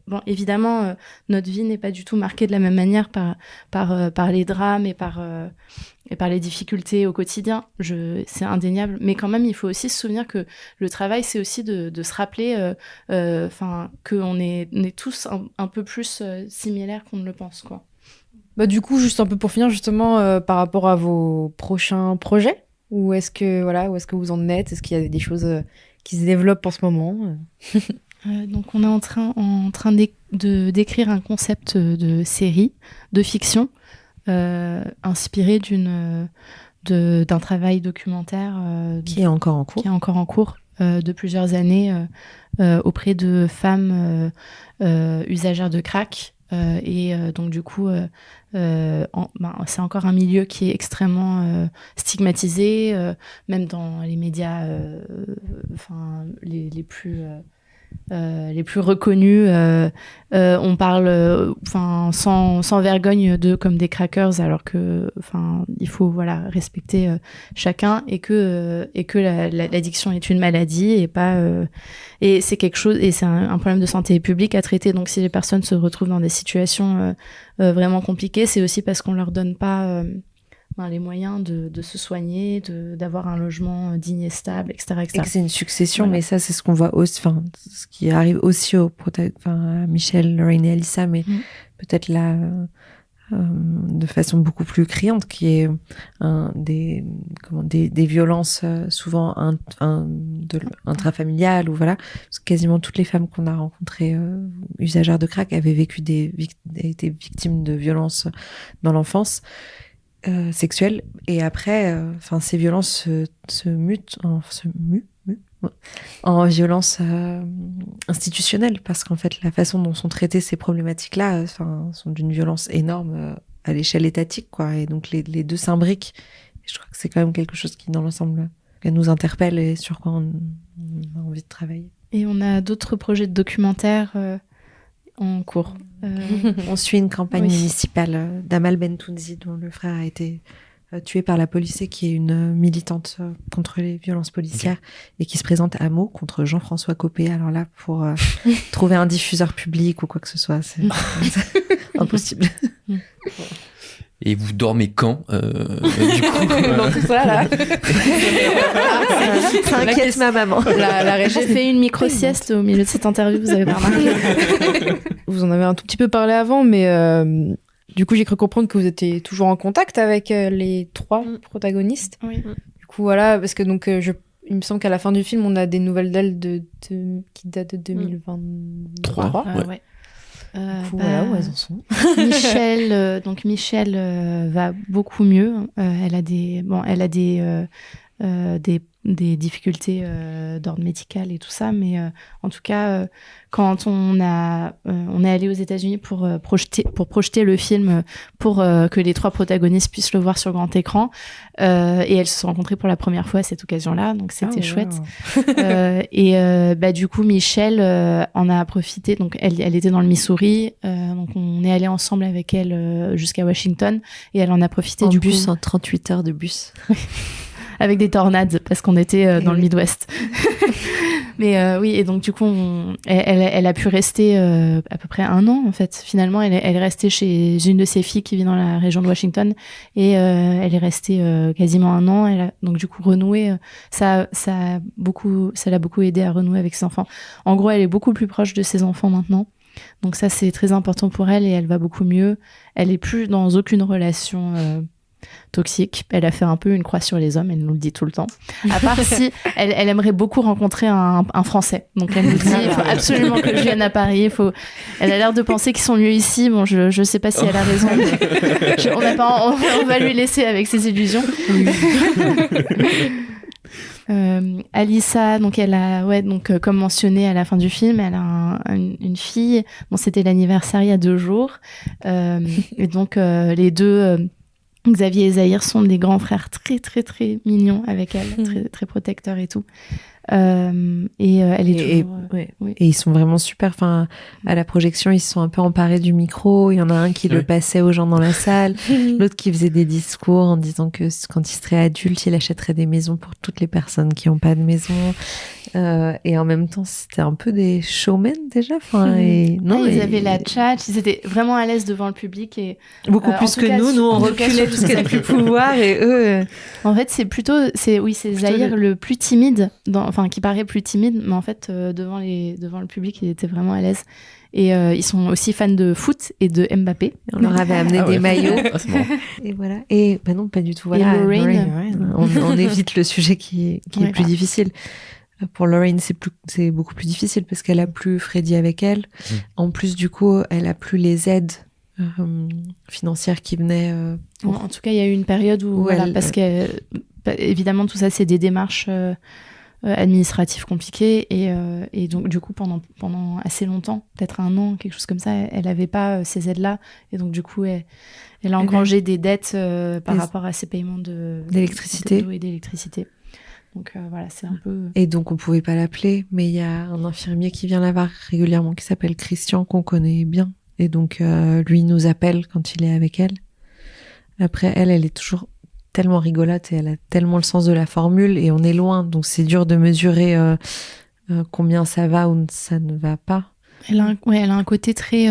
bon, évidemment, notre vie n'est pas du tout marquée de la même manière par les drames et par et par les difficultés au quotidien, c'est indéniable. Mais quand même, il faut aussi se souvenir que le travail, c'est aussi de se rappeler qu'on est tous un peu plus similaires qu'on ne le pense, quoi. Bah, du coup, juste un peu pour finir, justement, par rapport à vos prochains projets, où est-ce que vous en êtes? Est-ce qu'il y a des choses qui se développent en ce moment? Donc, on est en train d'écrire un concept de série, de fiction, inspiré d'un travail documentaire qui est encore en cours, de plusieurs années auprès de femmes usagères de crack. Donc du coup, c'est encore un milieu qui est extrêmement stigmatisé, même dans les médias les plus reconnus. On parle sans vergogne d'eux comme des crackers, alors que il faut respecter chacun, et que l'addiction est une maladie et pas et c'est quelque chose, et c'est un problème de santé publique à traiter. Donc si les personnes se retrouvent dans des situations vraiment compliquées, c'est aussi parce qu'on leur donne pas les moyens de se soigner, d'avoir un logement digne et stable, etc. Et que c'est une succession, mais ça, c'est ce qu'on voit aussi, ce qui arrive aussi à Michel, Lorraine et Alyssa, mais peut-être là, de façon beaucoup plus criante, qui est des violences souvent intrafamiliales, ou voilà. Parce que quasiment toutes les femmes qu'on a rencontrées usagères de crack avaient été victimes de violences dans l'enfance. Sexuelle, et après ces violences se mutent en violence institutionnelle, parce qu'en fait la façon dont sont traitées ces problématiques-là sont d'une violence énorme à l'échelle étatique, quoi. Et donc les deux s'imbriquent, et je crois que c'est quand même quelque chose qui dans l'ensemble nous interpelle et sur quoi on a envie de travailler. Et on a d'autres projets de documentaires en cours. On suit une campagne municipale d'Amal Bentounzi, dont le frère a été tué par la police, et qui est une militante contre les violences policières, et qui se présente à Meaux contre Jean-François Copé. Alors là, pour trouver un diffuseur public ou quoi que ce soit, c'est impossible. Et vous dormez quand du coup, dans tout ça, là. Ça inquiète ma maman. J'ai fait une micro-sieste au milieu de cette interview, vous avez pas remarqué. Vous en avez un tout petit peu parlé avant, mais du coup, j'ai cru comprendre que vous étiez toujours en contact avec les trois protagonistes. Oui. Du coup, voilà, parce que donc, il me semble qu'à la fin du film, on a des nouvelles d'elles qui datent de 2023. Ouais. Voilà où elles en sont. Michel va beaucoup mieux. Elle a des difficultés d'ordre médical et tout ça, mais en tout cas, quand on est allé aux États-Unis pour projeter le film, pour que les trois protagonistes puissent le voir sur grand écran, et elles se sont rencontrées pour la première fois à cette occasion-là, donc c'était chouette. Du coup, Michel en a profité. Donc elle était dans le Missouri, donc on est allé ensemble avec elle jusqu'à Washington, et elle en a profité en du bus, coup. en 38 heures de bus. Avec des tornades, parce qu'on était dans le Midwest. Mais oui, et donc du coup, elle a pu rester à peu près 1 an, en fait. Finalement, elle est restée chez une de ses filles qui vit dans la région de Washington, et elle est restée quasiment 1 an. Elle a donc du coup renoué. Ça l'a beaucoup aidé à renouer avec ses enfants. En gros, elle est beaucoup plus proche de ses enfants maintenant. Donc ça, c'est très important pour elle, et elle va beaucoup mieux. Elle est plus dans aucune relation toxique. Elle a fait un peu une croix sur les hommes, elle nous le dit tout le temps. À part si elle aimerait beaucoup rencontrer un Français. Donc elle nous dit il faut absolument que je vienne à Paris. Elle a l'air de penser qu'ils sont mieux ici. Bon, je sais pas si elle a raison. On va lui laisser avec ses illusions. Alyssa, donc elle a, comme mentionné à la fin du film, elle a une fille. Bon, c'était l'anniversaire il y a 2 jours, et donc les deux. Xavier et Zahir sont des grands frères très très très mignons avec elle, très très protecteurs et tout. Elle est Et, toujours... ouais. oui. Et ils sont vraiment super. Enfin, à la projection, ils se sont un peu emparés du micro. Il y en a un qui le Ouais. passait aux gens dans la salle, l'autre qui faisait des discours en disant que quand il serait adulte, il achèterait des maisons pour toutes les personnes qui n'ont pas de maison. Et en même temps, c'était un peu des showmen déjà. Enfin, et non, ils et- avaient la tchatch, ils étaient vraiment à l'aise devant le public et beaucoup en plus tout que cas, nous. Nous, on en tout cas, reculait sur jusqu'à ne cette- plus pouvoir, et eux. en fait c'est plutôt c'est Zahir le plus timide enfin qui paraît plus timide mais en fait devant le public il était vraiment à l'aise et ils sont aussi fans de foot et de Mbappé. On leur avait amené Ah ouais. des maillots. Ah, c'est marrant. Et voilà. Et bah non, pas du tout. Voilà. Et Lorraine. On évite le sujet qui est Ouais. le plus difficile. Pour Lorraine, c'est beaucoup plus difficile parce qu'elle a plus Freddy avec elle. En plus, du coup, elle a plus les aides financières qui venaient. En tout cas il y a eu une période où voilà, elle- parce que évidemment tout ça c'est des démarches administratives compliquées et donc du coup pendant assez longtemps, peut-être 1 an, quelque chose comme ça, elle n'avait pas ces aides-là et donc du coup elle a engrangé des dettes par Des- rapport à ses paiements d'électricité. d'eau et d'électricité. Donc voilà, c'est un peu... Et donc, on pouvait pas l'appeler, mais il y a un infirmier qui vient la voir régulièrement qui s'appelle Christian, qu'on connaît bien. Et donc, lui nous appelle quand il est avec elle. Après, elle est toujours tellement rigolote et elle a tellement le sens de la formule et on est loin, donc c'est dur de mesurer combien ça va ou ça ne va pas. Elle a un côté très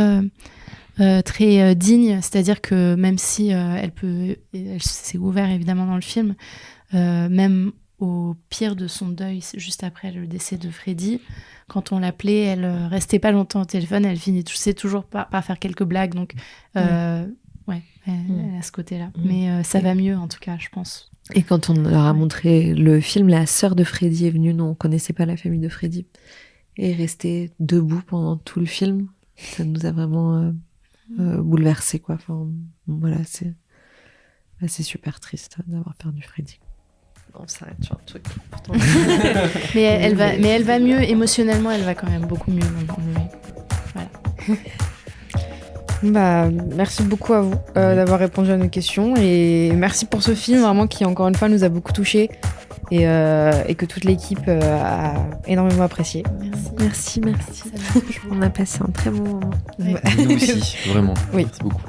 digne, c'est-à-dire que même si elle s'est ouverte évidemment dans le film, même au pire de son deuil, juste après le décès de Freddy, quand on l'appelait, elle restait pas longtemps au téléphone, elle finissait toujours par faire quelques blagues, donc elle a ce côté-là. Mais ça va mieux en tout cas, je pense. Et quand on leur a montré le film, la sœur de Freddy est venue, nous on connaissait pas la famille de Freddy, et est restée debout pendant tout le film. Ça nous a vraiment bouleversés, quoi. Enfin, voilà, c'est super triste d'avoir perdu Freddy. On s'arrête sur un truc. Pourtant, mais elle va mieux émotionnellement, elle va quand même beaucoup mieux. Voilà. Bah, merci beaucoup à vous d'avoir répondu à nos questions et merci pour ce film vraiment qui encore une fois nous a beaucoup touchés et que toute l'équipe a énormément apprécié. Merci. merci. Ça m'a touché. On a passé un très bon moment. Ouais. Nous aussi, vraiment. Oui. Merci beaucoup.